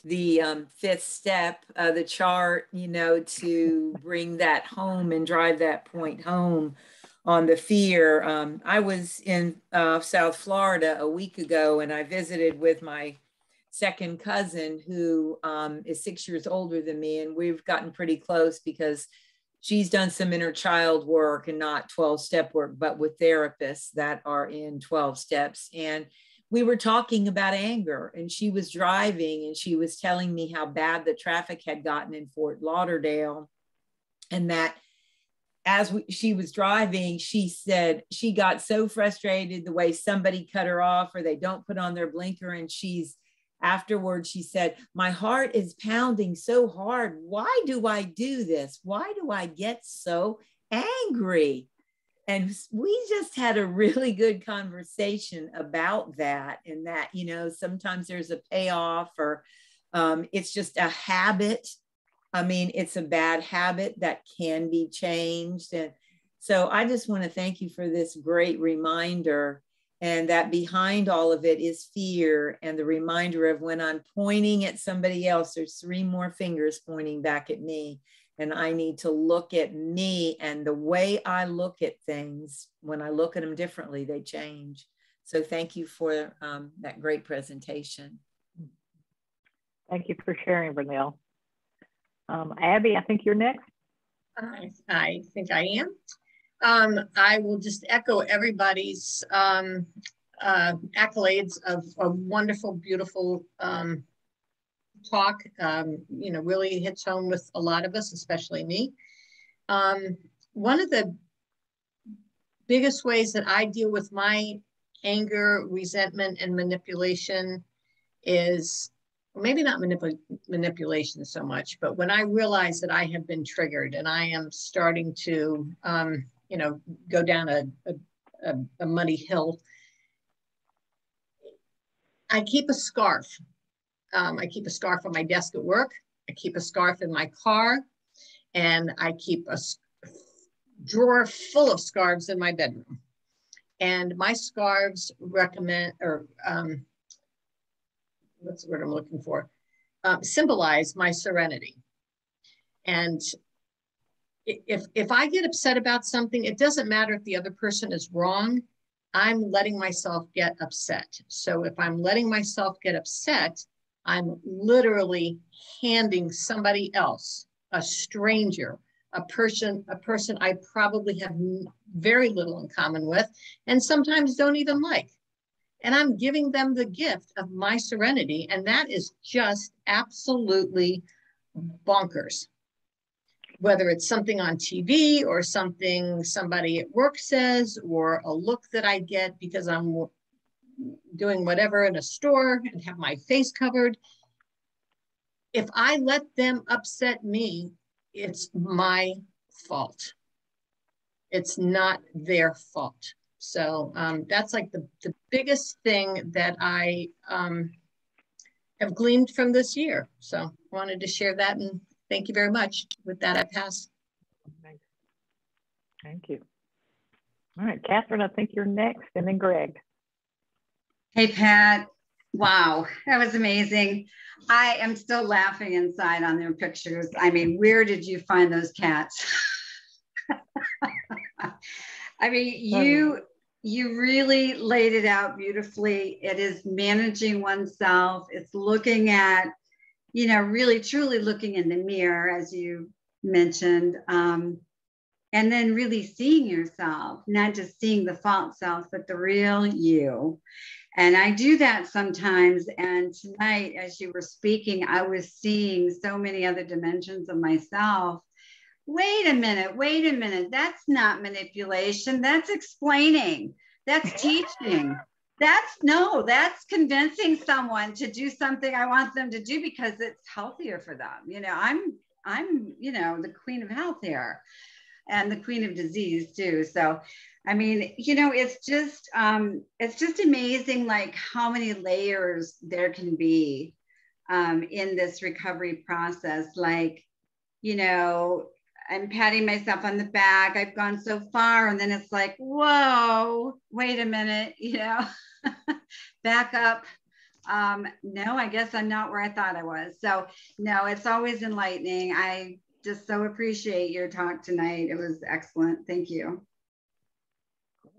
the fifth step, the chart, to bring that home and drive that point home on the fear. I was in South Florida a week ago, and I visited with my second cousin who is 6 years older than me. And we've gotten pretty close because she's done some inner child work and not 12-step work, but with therapists that are in 12 steps. And we were talking about anger, and she was driving and she was telling me how bad the traffic had gotten in Fort Lauderdale. And that as she was driving, she said she got so frustrated the way somebody cut her off or they don't put on their blinker. And afterwards, she said, my heart is pounding so hard. Why do I do this? Why do I get so angry? And we just had a really good conversation about that, and that, sometimes there's a payoff, or it's just a habit. I mean, it's a bad habit that can be changed. And so I just want to thank you for this great reminder. And that behind all of it is fear, and the reminder of when I'm pointing at somebody else, there's 3 more fingers pointing back at me. And I need to look at me, and the way I look at things, when I look at them differently, they change. So thank you for that great presentation. Thank you for sharing, Vernell. Abby, I think you're next. I think I am. I will just echo everybody's accolades of a wonderful, beautiful talk. Really hits home with a lot of us, especially me. One of the biggest ways that I deal with my anger, resentment, and manipulation is, maybe not manipulation so much, but when I realize that I have been triggered and I am starting to, go down a muddy hill, I keep a scarf. I keep a scarf on my desk at work. I keep a scarf in my car, and I keep a drawer full of scarves in my bedroom. And my scarves what's the word I'm looking for? symbolize my serenity. And if I get upset about something, it doesn't matter if the other person is wrong. I'm letting myself get upset. So if I'm letting myself get upset, I'm literally handing somebody else, a stranger, a person I probably have very little in common with, and sometimes don't even like. And I'm giving them the gift of my serenity. And that is just absolutely bonkers. Whether it's something on TV or something somebody at work says, or a look that I get because I'm doing whatever in a store and have my face covered. If I let them upset me, it's my fault. It's not their fault. So that's like the biggest thing that I have gleaned from this year. So I wanted to share that, and thank you very much. With that, I pass. Thank you. All right, Catherine, I think you're next, and then Greg. Hey, Pat. Wow, that was amazing. I am still laughing inside on their pictures. I mean, where did you find those cats? I mean, you really laid it out beautifully. It is managing oneself. It's looking at, you know, really truly looking in the mirror, as you mentioned, and then really seeing yourself, not just seeing the false self, but the real you. And I do that sometimes. And tonight, as you were speaking, I was seeing so many other dimensions of myself. Wait a minute. That's not manipulation. That's explaining. That's teaching. That's convincing someone to do something I want them to do because it's healthier for them. You know, I'm, you know, the queen of health here and the queen of disease too. So, I mean, you know, it's just amazing, like how many layers there can be in this recovery process. Like, you know, I'm patting myself on the back. I've gone so far. And then it's like, whoa, wait a minute, you know, back up. No, I guess I'm not where I thought I was. So no, it's always enlightening. I just so appreciate your talk tonight. It was excellent. Thank you.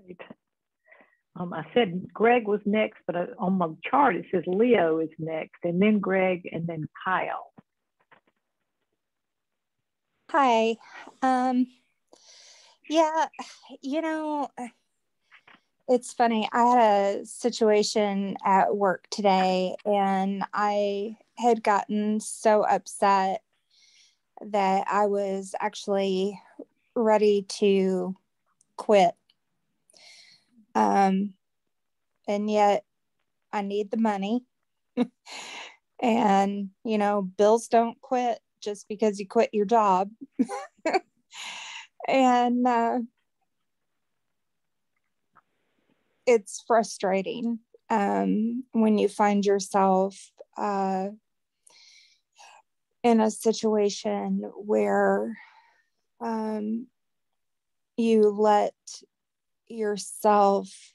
Great. I said Greg was next, but on my chart, it says Leo is next, and then Greg, and then Kyle. Hi. Yeah, you know, it's funny. I had a situation at work today, and I had gotten so upset that I was actually ready to quit. And yet I need the money. And, you know, bills don't quit just because you quit your job. And it's frustrating when you find yourself in a situation where you let yourself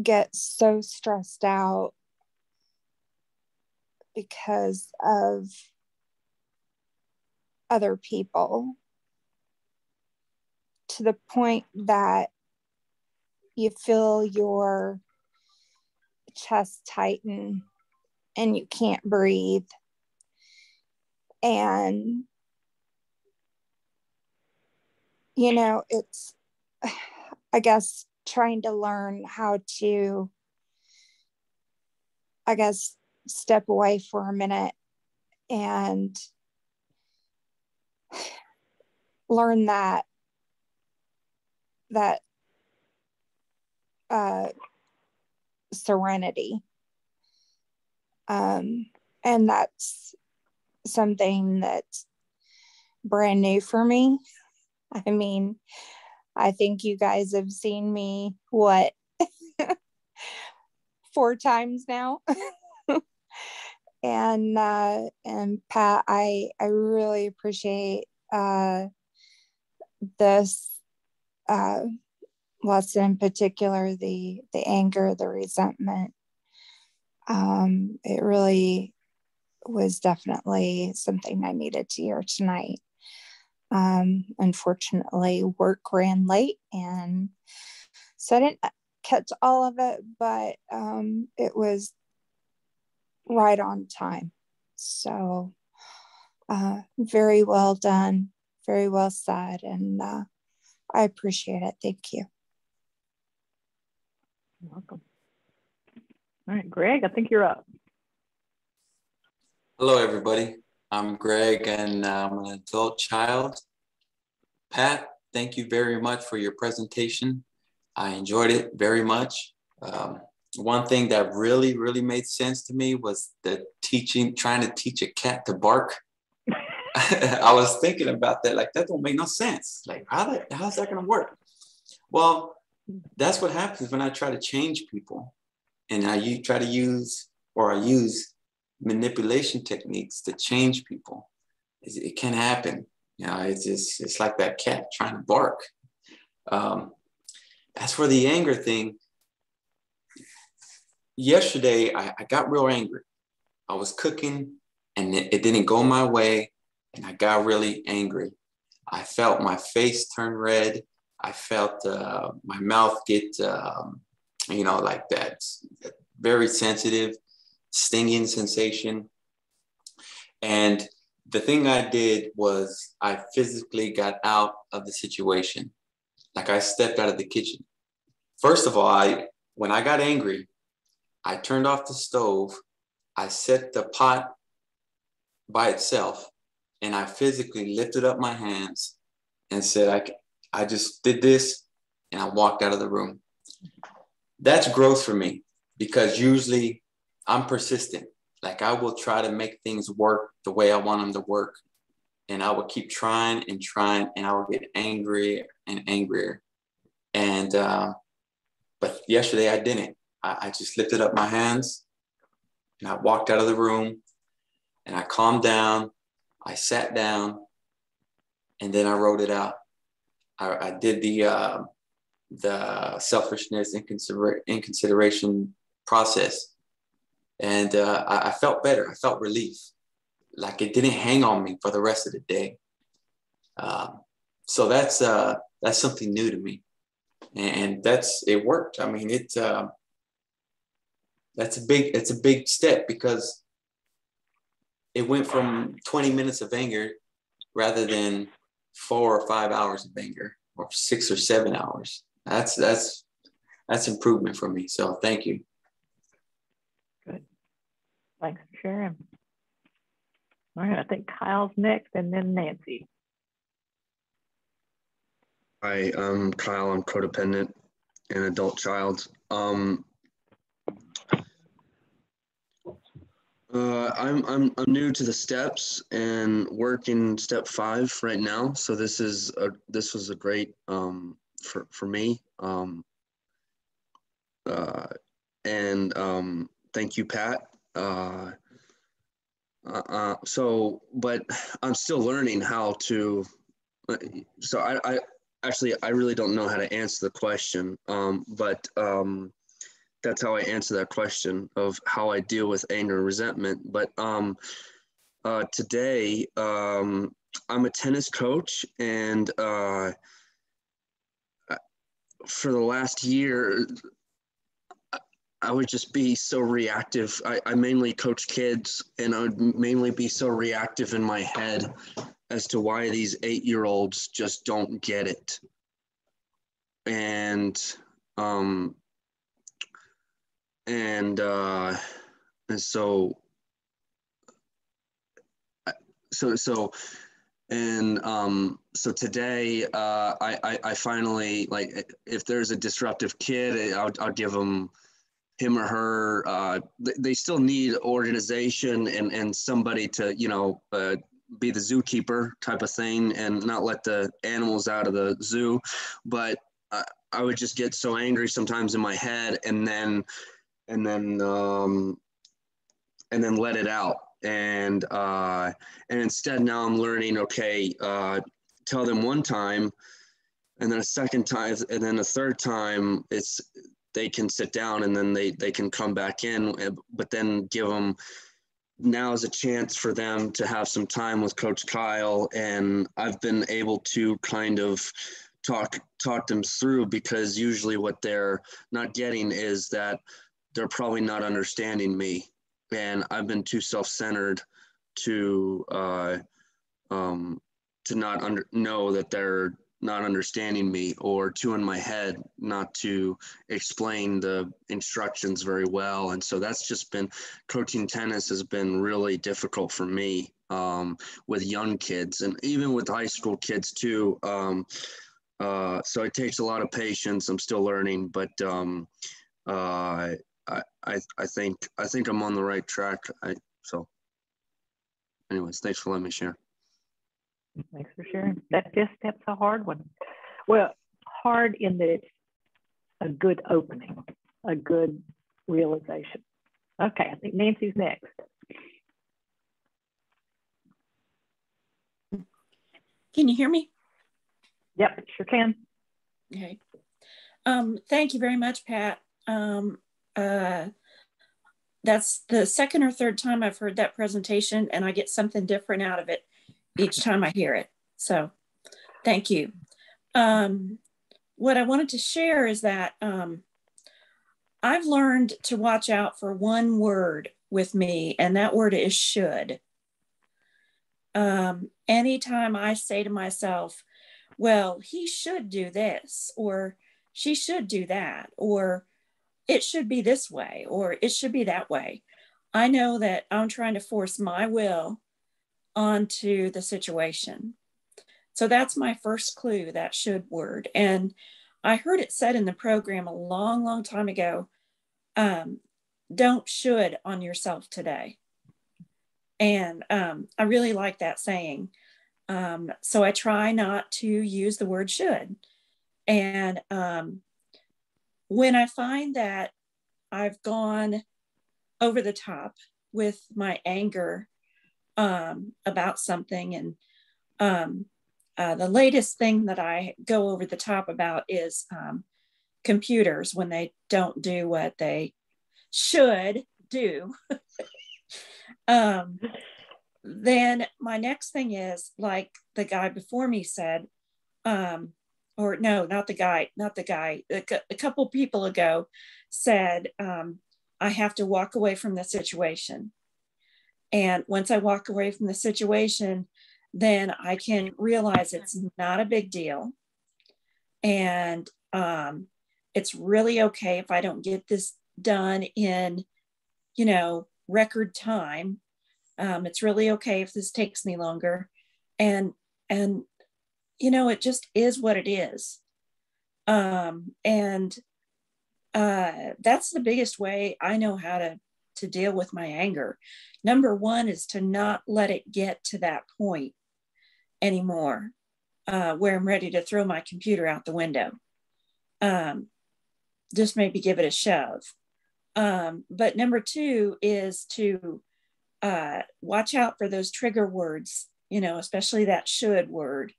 get so stressed out because of other people, to the point that you feel your chest tighten and you can't breathe. And, you know, it's, I guess, trying to learn how to, I guess, step away for a minute and learn that serenity. And that's something that's brand new for me. I mean, I think you guys have seen me, what, 4 times now. And Pat, I really appreciate this lesson, in particular, the anger, the resentment. It really was definitely something I needed to hear tonight. Unfortunately, work ran late, and so I didn't catch all of it, but it was right on time. So very well done, very well said, and I appreciate it. Thank you. You're welcome. All right, Greg, I think you're up. Hello, everybody. I'm Greg, and I'm an adult child. Pat, thank you very much for your presentation. I enjoyed it very much. One thing that really made sense to me was the trying to teach a cat to bark. I was thinking about that, like, that don't make no sense. Like, how's that gonna work? Well, that's what happens when I try to change people. And I use manipulation techniques to change people. It can happen. You know, it's like that cat trying to bark. As for the anger thing, yesterday I got real angry. I was cooking and it didn't go my way, and I got really angry. I felt my face turn red. I felt my mouth get, like that very sensitive, stinging sensation. And the thing I did was I physically got out of the situation. Like, I stepped out of the kitchen. First of all, when I got angry, I turned off the stove. I set the pot by itself, and I physically lifted up my hands and said, I just did this, and I walked out of the room. That's growth for me, because usually I'm persistent. Like, I will try to make things work the way I want them to work. And I will keep trying and trying, and I will get angrier and angrier. And, but yesterday I didn't. I just lifted up my hands, and I walked out of the room, and I calmed down. I sat down, and then I wrote it out. I did the selfishness and inconsideration process. And I felt better. I felt relief. Like, it didn't hang on me for the rest of the day. So that's something new to me. And it worked. I mean, it's a big step, because it went from 20 minutes of anger rather than 4 or 5 hours of anger, or 6 or 7 hours. That's improvement for me. So thank you. Good. Thanks for sharing. All right, I think Kyle's next, and then Nancy. Hi, I'm Kyle. I'm codependent and adult child. I'm new to the steps and working step 5 right now. So this was a great for me. Thank you, Pat. But I'm still learning how to. So I really don't know how to answer the question. But that's how I answer that question of how I deal with anger and resentment. But today, I'm a tennis coach, and for the last year, I would just be so reactive. I mainly coach kids, and I would mainly be so reactive in my head as to why these 8-year-olds just don't get it. And so today, I finally, like, if there's a disruptive kid, I'll give him or her. They still need organization and somebody to, be the zookeeper type of thing, and not let the animals out of the zoo. But I would just get so angry sometimes in my head, and then let it out. And instead, now I'm learning, okay, tell them one time, and then a second time, and then a third time, they can sit down and then they can come back in, but then give them, now is a chance for them to have some time with Coach Kyle. And I've been able to kind of talk them through, because usually what they're not getting is that they're probably not understanding me. And I've been too self-centered to not know that they're not understanding me, or too in my head not to explain the instructions very well. And so that's just been, coaching tennis has been really difficult for me with young kids, and even with high school kids too. So it takes a lot of patience. I'm still learning, but I think I'm on the right track. So anyways, thanks for letting me share. Thanks for sharing. That fifth step's a hard one. Well, hard in that it's a good opening, a good realization. Okay, I think Nancy's next. Can you hear me? Yep, sure can. Okay. Thank you very much, Pat. That's the second or third time I've heard that presentation, and I get something different out of it each time I hear it. So thank you. What I wanted to share is that I've learned to watch out for one word with me, and that word is should. Anytime I say to myself, well, he should do this, or she should do that, or it should be this way, or it should be that way, I know that I'm trying to force my will onto the situation. So that's my first clue, that should word. And I heard it said in the program a long, long time ago, don't should on yourself today. And I really like that saying. So I try not to use the word should. And when I find that I've gone over the top with my anger about something, and the latest thing that I go over the top about is computers when they don't do what they should do. Then my next thing is, like the guy before me said, or no, not the guy, a couple people ago said, I have to walk away from the situation. And once I walk away from the situation, then I can realize it's not a big deal. And it's really okay if I don't get this done in, record time. It's really okay if this takes me longer. And it just is what it is. And that's the biggest way I know how to deal with my anger. Number one is to not let it get to that point anymore, where I'm ready to throw my computer out the window. Just maybe give it a shove. But number two is to watch out for those trigger words, especially that should word.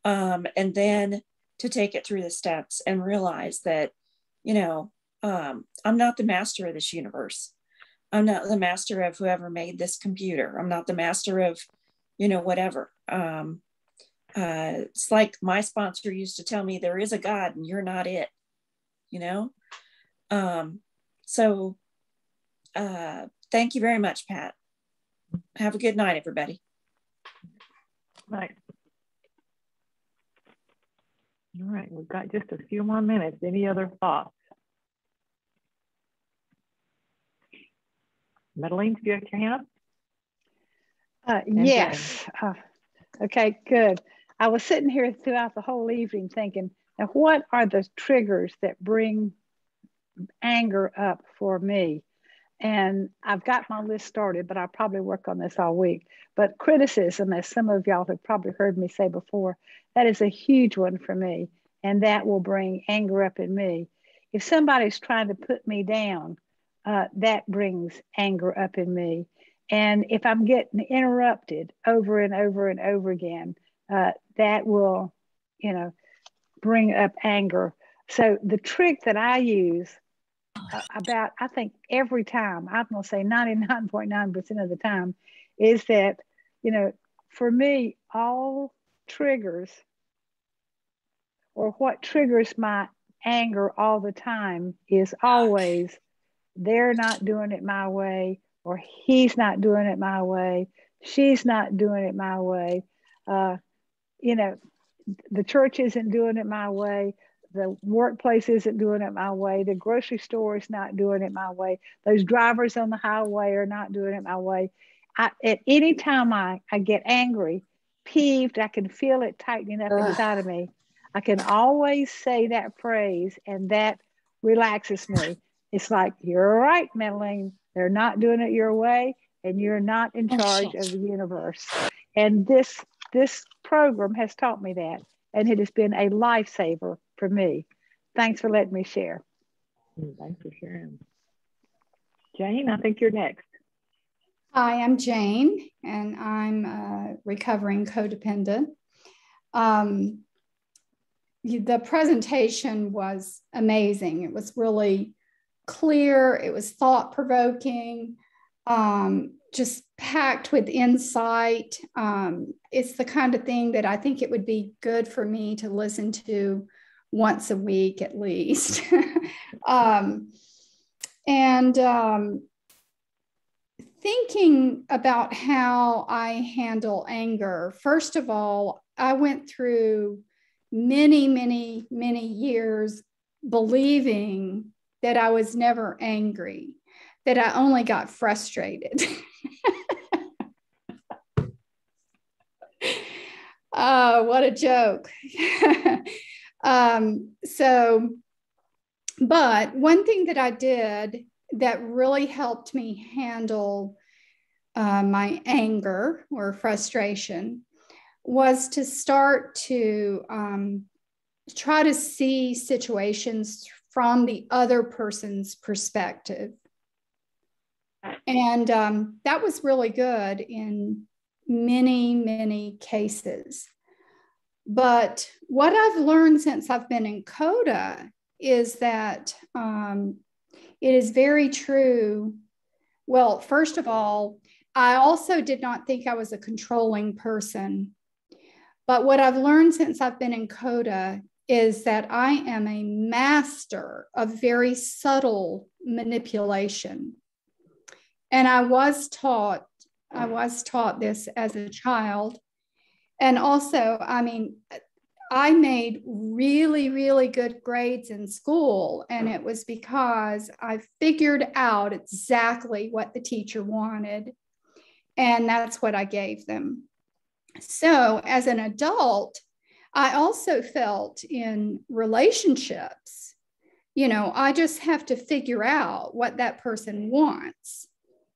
And then to take it through the steps and realize that, I'm not the master of this universe. I'm not the master of whoever made this computer. I'm not the master of, whatever. It's like my sponsor used to tell me, there is a God and you're not it, So thank you very much, Pat. Have a good night, everybody. Night. All right, we've got just a few more minutes. Any other thoughts? Madeline, do you have your hand up? Yes. Okay, good. I was sitting here throughout the whole evening thinking, now what are the triggers that bring anger up for me? And I've got my list started, but I'll probably work on this all week. But criticism, as some of y'all have probably heard me say before, that is a huge one for me. And that will bring anger up in me. If somebody's trying to put me down, that brings anger up in me. And if I'm getting interrupted over and over and over again, that will, bring up anger. So the trick that I use about, I think every time, I'm going to say 99.9% of the time, is that, for me, all triggers, or what triggers my anger all the time, is always they're not doing it my way, or he's not doing it my way, she's not doing it my way. The church isn't doing it my way. The workplace isn't doing it my way. The grocery store is not doing it my way. Those drivers on the highway are not doing it my way. At any time I get angry, peeved, I can feel it tightening up inside of me. I can always say that phrase, and that relaxes me. It's like, you're right, Madeline. They're not doing it your way, and you're not in charge of the universe. And this program has taught me that, and it has been a lifesaver for me. Thanks for letting me share. Thanks for sharing. Jane, I think you're next. Hi, I'm Jane, and I'm a recovering codependent. The presentation was amazing. It was really clear. It was thought-provoking, just packed with insight. It's the kind of thing that I think it would be good for me to listen to once a week at least. Thinking about how I handle anger, first of all, I went through many, many, many years believing that I was never angry, that I only got frustrated. Oh, what a joke. But one thing that I did that really helped me handle my anger or frustration was to start to try to see situations from the other person's perspective. And that was really good in many, many cases. But what I've learned since I've been in CODA is that it is very true. Well, first of all, I also did not think I was a controlling person. But what I've learned since I've been in CODA is that I am a master of very subtle manipulation. And I was taught this as a child. And also, I made really, really good grades in school. And it was because I figured out exactly what the teacher wanted. And that's what I gave them. So as an adult, I also felt in relationships, I just have to figure out what that person wants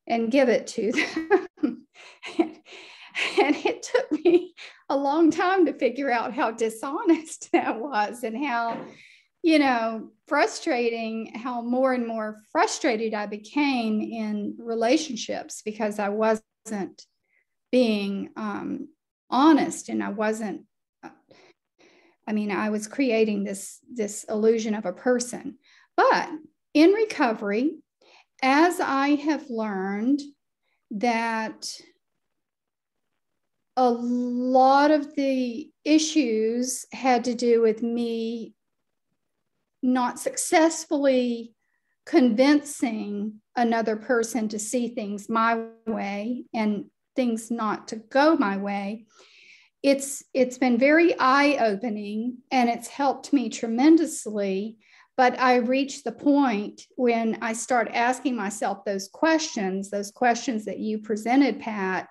and give it to them. And it took me a long time to figure out how dishonest that was, and how, frustrating, how more and more frustrated I became in relationships because I wasn't being honest, and I wasn't, I was creating this illusion of a person. But in recovery, as I have learned that a lot of the issues had to do with me not successfully convincing another person to see things my way and things not to go my way, it's been very eye-opening, and it's helped me tremendously. But I reached the point when I start asking myself those questions that you presented, Pat,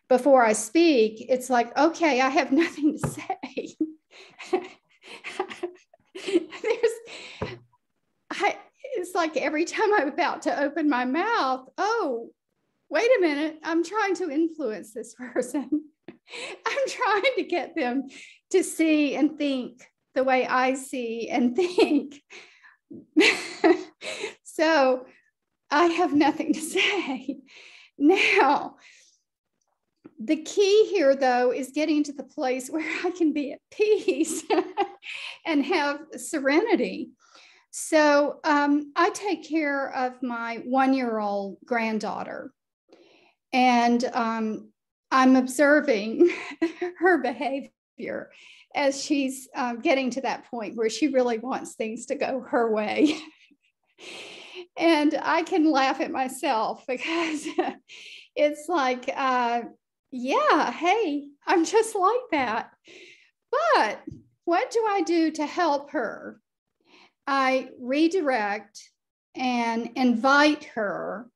before I speak. It's like, okay, I have nothing to say. It's like every time I'm about to open my mouth, oh, wait a minute, I'm trying to influence this person. I'm trying to get them to see and think the way I see and think. So I have nothing to say. Now, The key here, though, is getting to the place where I can be at peace and have serenity. So I take care of my 1-year-old granddaughter, and I'm observing her behavior as she's getting to that point where she really wants things to go her way. And I can laugh at myself because it's like, yeah, hey, I'm just like that. But what do I do to help her? I redirect and invite her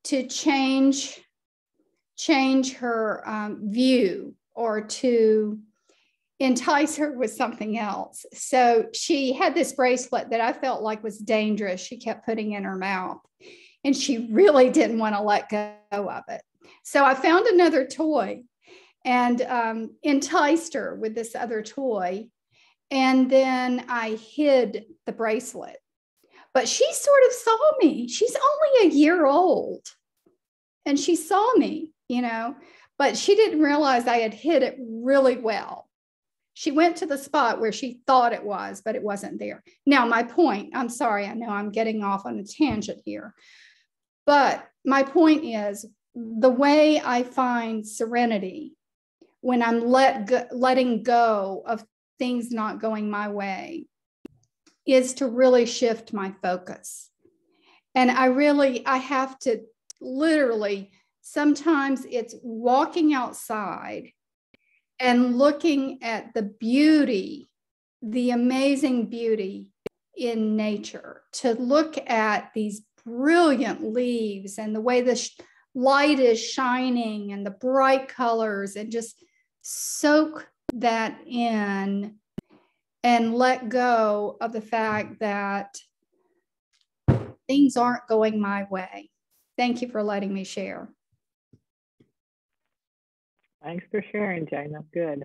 to change her view, or to entice her with something else. So she had this bracelet that I felt like was dangerous. She kept putting in her mouth, and she really didn't want to let go of it. So I found another toy and enticed her with this other toy. And then I hid the bracelet. But she sort of saw me. She's only a year old. And she saw me, but she didn't realize I had hid it really well. She went to the spot where she thought it was, but it wasn't there. Now, my point, I'm sorry, I know I'm getting off on a tangent here, but my point is the way I find serenity when I'm letting go of things not going my way is to really shift my focus. And I have to literally, sometimes it's walking outside and looking at the beauty, the amazing beauty in nature, to look at these brilliant leaves and the way the light is shining and the bright colors, and just soak that in and let go of the fact that things aren't going my way. Thank you for letting me share. Thanks for sharing, Jana. Good.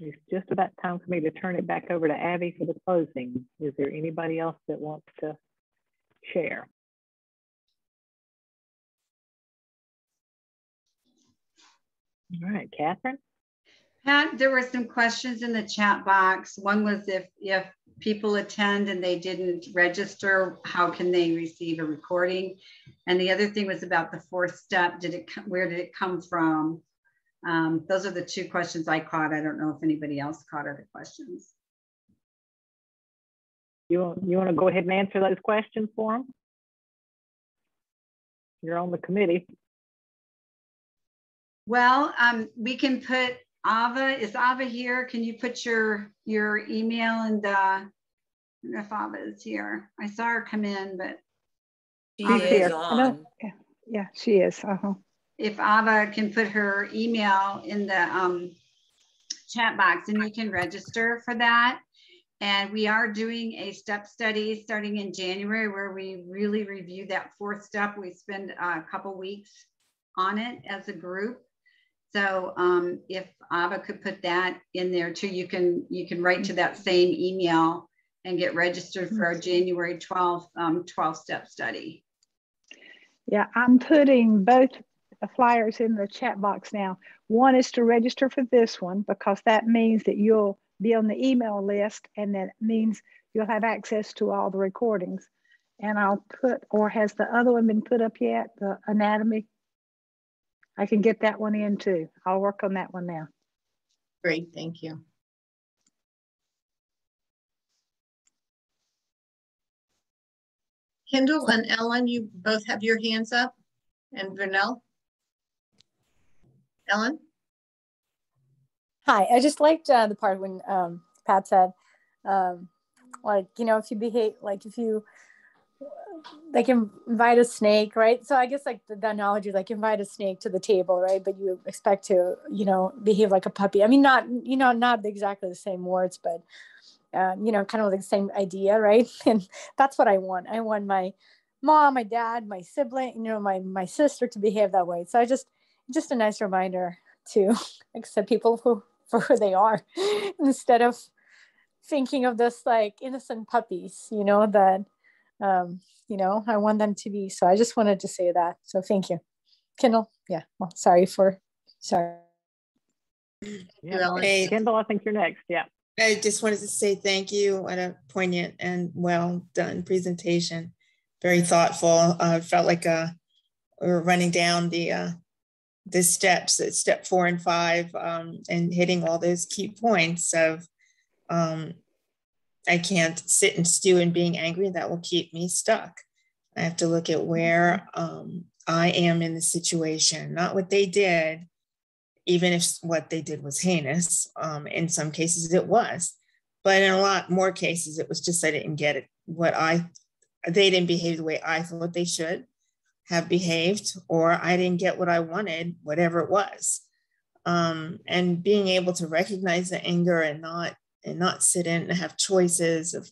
It's just about time for me to turn it back over to Abby for the closing. Is there anybody else that wants to share? All right, Catherine. Pat, there were some questions in the chat box. One was if people attend and they didn't register, how can they receive a recording? And the other thing was about the 4th step. Where did it come from? Those are the 2 questions I caught. I don't know if anybody else caught other questions. You want to go ahead and answer those questions for them? You're on the committee. Well, we can put Ava. Is Ava here? Can you put your email and I don't know if Ava is here. I saw her come in, but she is on. Yeah, she is. If Ava can put her email in the chat box, and you can register for that. And we are doing a step study starting in January where we really review that 4th step. We spend a couple weeks on it as a group. So if Ava could put that in there too, you can write to that same email and get registered for our January 12th 12-step study. Yeah, I'm putting both flyers in the chat box now. One is to register for this one, because that means that you'll be on the email list, and that means you'll have access to all the recordings. And I'll put, or has the other one been put up yet? The anatomy? I can get that one in too. I'll work on that one now. Great, thank you. Kendall and Ellen, you both have your hands up, and Vernell. Ellen? Hi, I just liked the part when Pat said, like, if you behave, like if you like invite a snake, right? So I guess like the analogy, like invite a snake to the table, right? But you expect to, behave like a puppy. I mean, not exactly the same words, but, kind of like the same idea, right? And that's what I want. I want my mom, my dad, my sibling, my sister to behave that way. So just a nice reminder to accept people for who they are, instead of thinking of this like innocent puppies, that, I want them to be. So I just wanted to say that. So thank you. Kendall, yeah. Well, sorry. Yeah. Hey, Kendall, I think you're next. Yeah. I just wanted to say thank you. What a poignant and well done presentation. Very thoughtful. Felt like we were running down the steps, step 4 and 5, and hitting all those key points of I can't sit and stew in being angry. That will keep me stuck. I have to look at where I am in the situation, not what they did, even if what they did was heinous. In some cases it was, but in a lot more cases, it was just I didn't get it. They didn't behave the way I thought they should have behaved, or I didn't get what I wanted, whatever it was. And being able to recognize the anger and not sit in and have choices of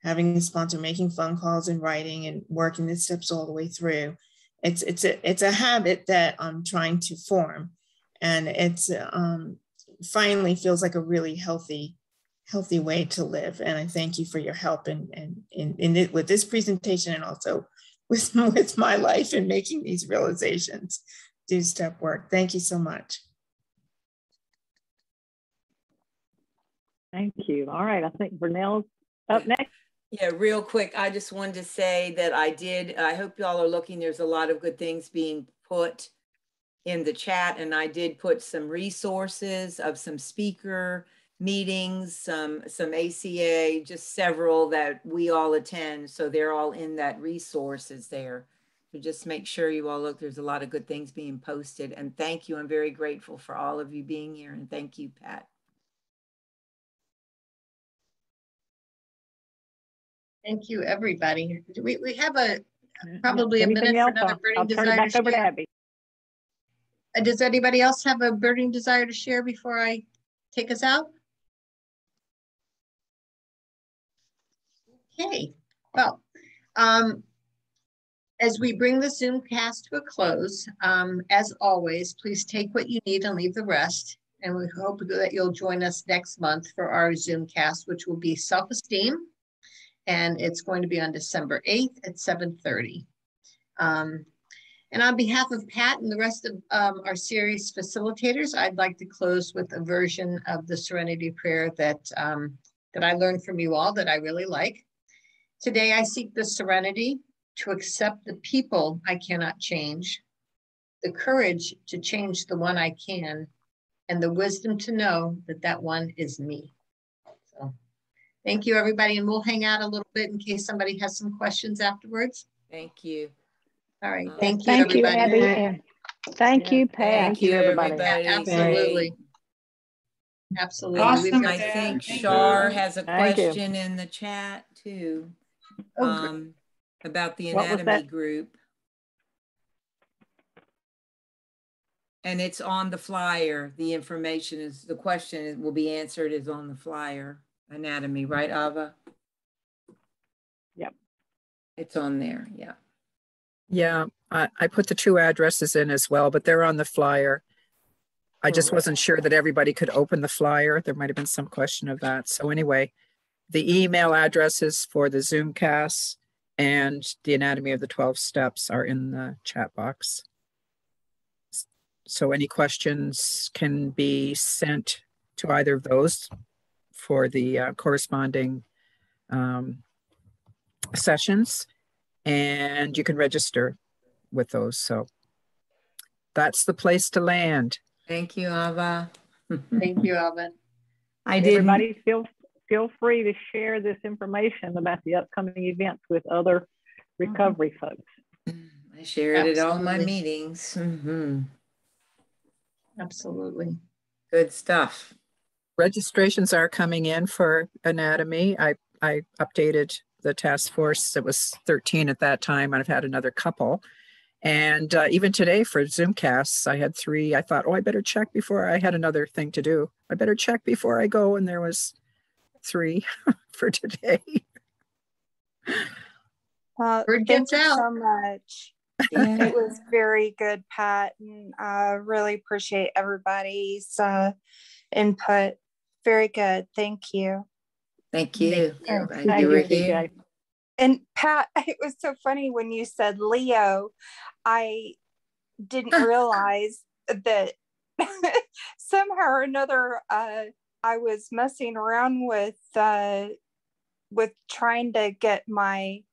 having a sponsor, making phone calls and writing and working the steps all the way through. It's a habit that I'm trying to form, and it's finally feels like a really healthy way to live. And I thank you for your help in it with this presentation, and also with my life and making these realizations do step work. Thank you so much. Thank you. All right, I think Vernell's up next. Yeah, real quick, I just wanted to say that I hope y'all are looking, there's a lot of good things being put in the chat, and I did put some resources of some speaker meetings, some ACA, just several that we all attend. So they're all in that resources there. So just make sure you all look, there's a lot of good things being posted. And thank you, I'm very grateful for all of you being here, and thank you, Pat. Thank you, everybody. We have probably a minute for another burning I'll desire turn it back to over to share. Abby. Does anybody else have a burning desire to share before I take us out? Okay, well, as we bring the Zoomcast to a close, as always, please take what you need and leave the rest. And we hope that you'll join us next month for our Zoomcast, which will be self-esteem. And it's going to be on December 8th at 7:30. And on behalf of Pat and the rest of our series facilitators, I'd like to close with a version of the Serenity Prayer that I learned from you all that I really like. Today, I seek the serenity to accept the people I cannot change, the courage to change the one I can, and the wisdom to know that that one is me. So thank you, everybody. And we'll hang out a little bit in case somebody has some questions afterwards. Thank you. All right. Thank you, everybody. Thank you, Abby. And thank you, Pat. Thank you, everybody. Absolutely. Absolutely. Awesome. I think Shar has a question in the chat too, about the anatomy group. And it's on the flyer. The information is, the question will be answered is on the flyer. Anatomy, right, Ava? Yep. It's on there, yeah. Yeah, I put the 2 addresses in as well, but they're on the flyer. I just wasn't sure that everybody could open the flyer. There might have been some question of that. So anyway, the email addresses for the Zoomcast and the Anatomy of the 12 Steps are in the chat box. So any questions can be sent to either of those for the corresponding sessions, and you can register with those. So that's the place to land. Thank you, Ava. Thank you, Ava. Everybody feel free to share this information about the upcoming events with other recovery folks. I shared it at all my meetings. Absolutely. Good stuff. Registrations are coming in for anatomy. I updated the task force. It was 13 at that time, and I've had another couple. And even today for Zoomcasts, I had 3. I thought, oh, I better check before I had another thing to do. I better check before I go. And there was 3 for today. Word Thank gets you out. so much. Yeah. It was very good, Pat, and I really appreciate everybody's input. Very good. Thank you. Thank you. Thank you, CJ. And Pat, it was so funny when you said Leo. I didn't realize that somehow or another I was messing around with trying to get my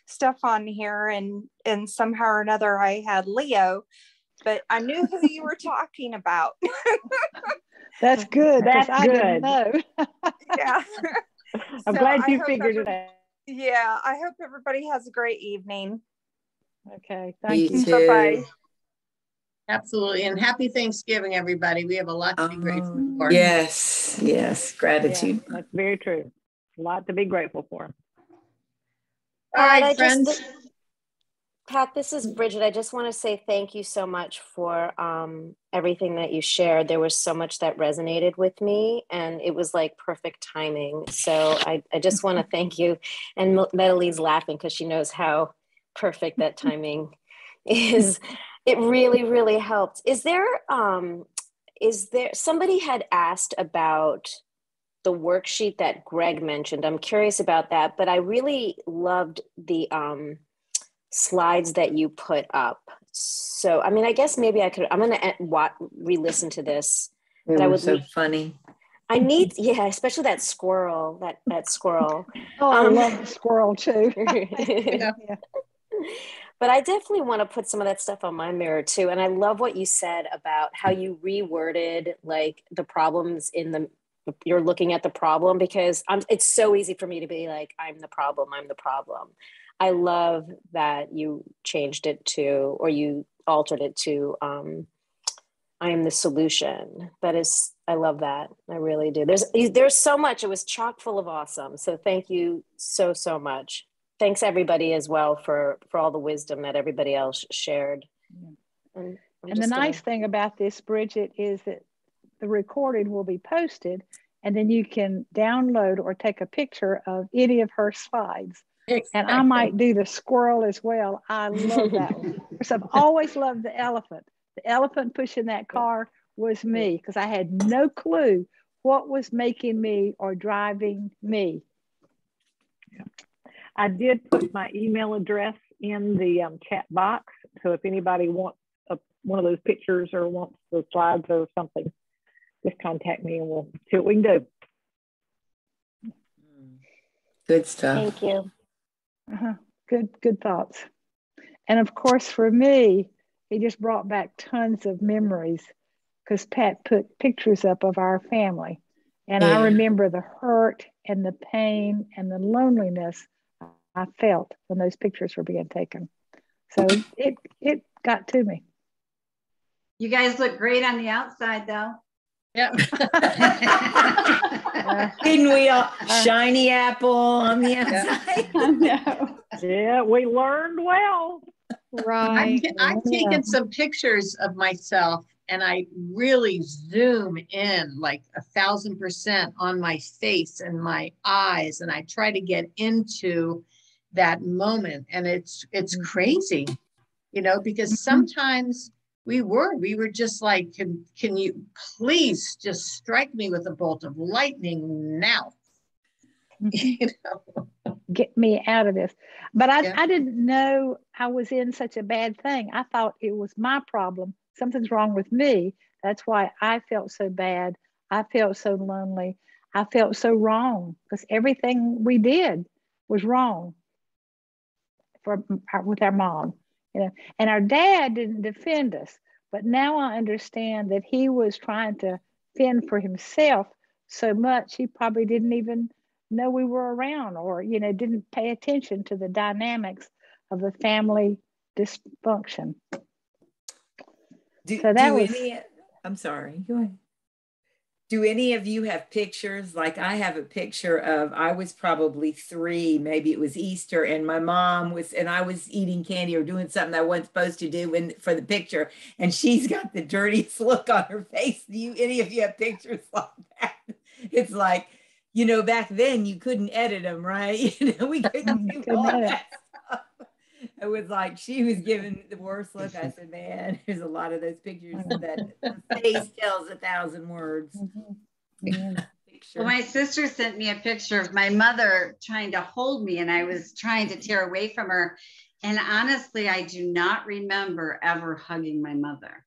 stuff on here, and somehow or another I had Leo, but I knew who you were talking about. That's good. That's I didn't good. know. Yeah. I'm So glad I you hope figured it out. Yeah, I hope everybody has a great evening. Okay, thank you. too. Bye-bye. Absolutely. And happy Thanksgiving, everybody. We have a lot to be grateful for. Yes, yes, gratitude. Yeah, that's very true. A lot to be grateful for. All right, friends. Pat, this is Bridget. I just want to say thank you so much for everything that you shared. There was so much that resonated with me, and it was like perfect timing. So I just want to thank you. And Metalie's laughing because she knows how perfect that timing is. It really, really helped. Is there somebody had asked about the worksheet that Greg mentioned? I'm curious about that, but I really loved the slides that you put up. So, I mean, I guess maybe I'm going to re-listen to this. It was so funny. I need, yeah, especially that squirrel, that squirrel. Oh, I love the squirrel too. Yeah. But I definitely want to put some of that stuff on my mirror too. And I love what you said about how you reworded like the problems you're looking at the problem, because it's so easy for me to be like, I'm the problem. I love that you changed it to, or you altered it to, I am the solution. I love that. I really do. There's so much. It was chock full of awesome. So thank you so, so much. Thanks everybody as well for all the wisdom that everybody else shared. And the nice thing about this, Bridget, is that the recording will be posted, and then you can download or take a picture of any of her slides. Exactly. And I might do the squirrel as well. I love that one. Because I've always loved the elephant. The elephant pushing that car was me, because I had no clue what was making me or driving me. I did put my email address in the chat box. So if anybody wants one of those pictures or wants the slides or something, just contact me and we'll see what we can do. Good stuff. Thank you. Good thoughts. And of course, for me, it just brought back tons of memories, because Pat put pictures up of our family. And I remember the hurt and the pain and the loneliness I felt when those pictures were being taken. So it got to me. You guys look great on the outside, though. Yep. Didn't we all? Shiny apple on the outside. Yeah, we learned well. Right. I've taken some pictures of myself, and I really zoom in like 1,000% on my face and my eyes, and I try to get into that moment. And it's crazy, because sometimes we were just like, can you please just strike me with a bolt of lightning now? Get me out of this. But I didn't know I was in such a bad thing. I thought it was my problem. Something's wrong with me. That's why I felt so bad. I felt so lonely. I felt so wrong, because everything we did was wrong with our mom. And our dad didn't defend us. But now I understand that he was trying to fend for himself so much he probably didn't even know we were around, or didn't pay attention to the dynamics of the family dysfunction. I'm sorry, go ahead. Do any of you have pictures? Like I have a picture of, I was probably 3, maybe it was Easter, and my mom and I was eating candy or doing something I wasn't supposed to do for the picture, and she's got the dirtiest look on her face. Any of you have pictures like that? It's like, back then you couldn't edit them, right? We couldn't do all that stuff. It was like she was giving the worst look. I said, man, there's a lot of those pictures that the face tells 1,000 words. Well, my sister sent me a picture of my mother trying to hold me, and I was trying to tear away from her. And honestly, I do not remember ever hugging my mother.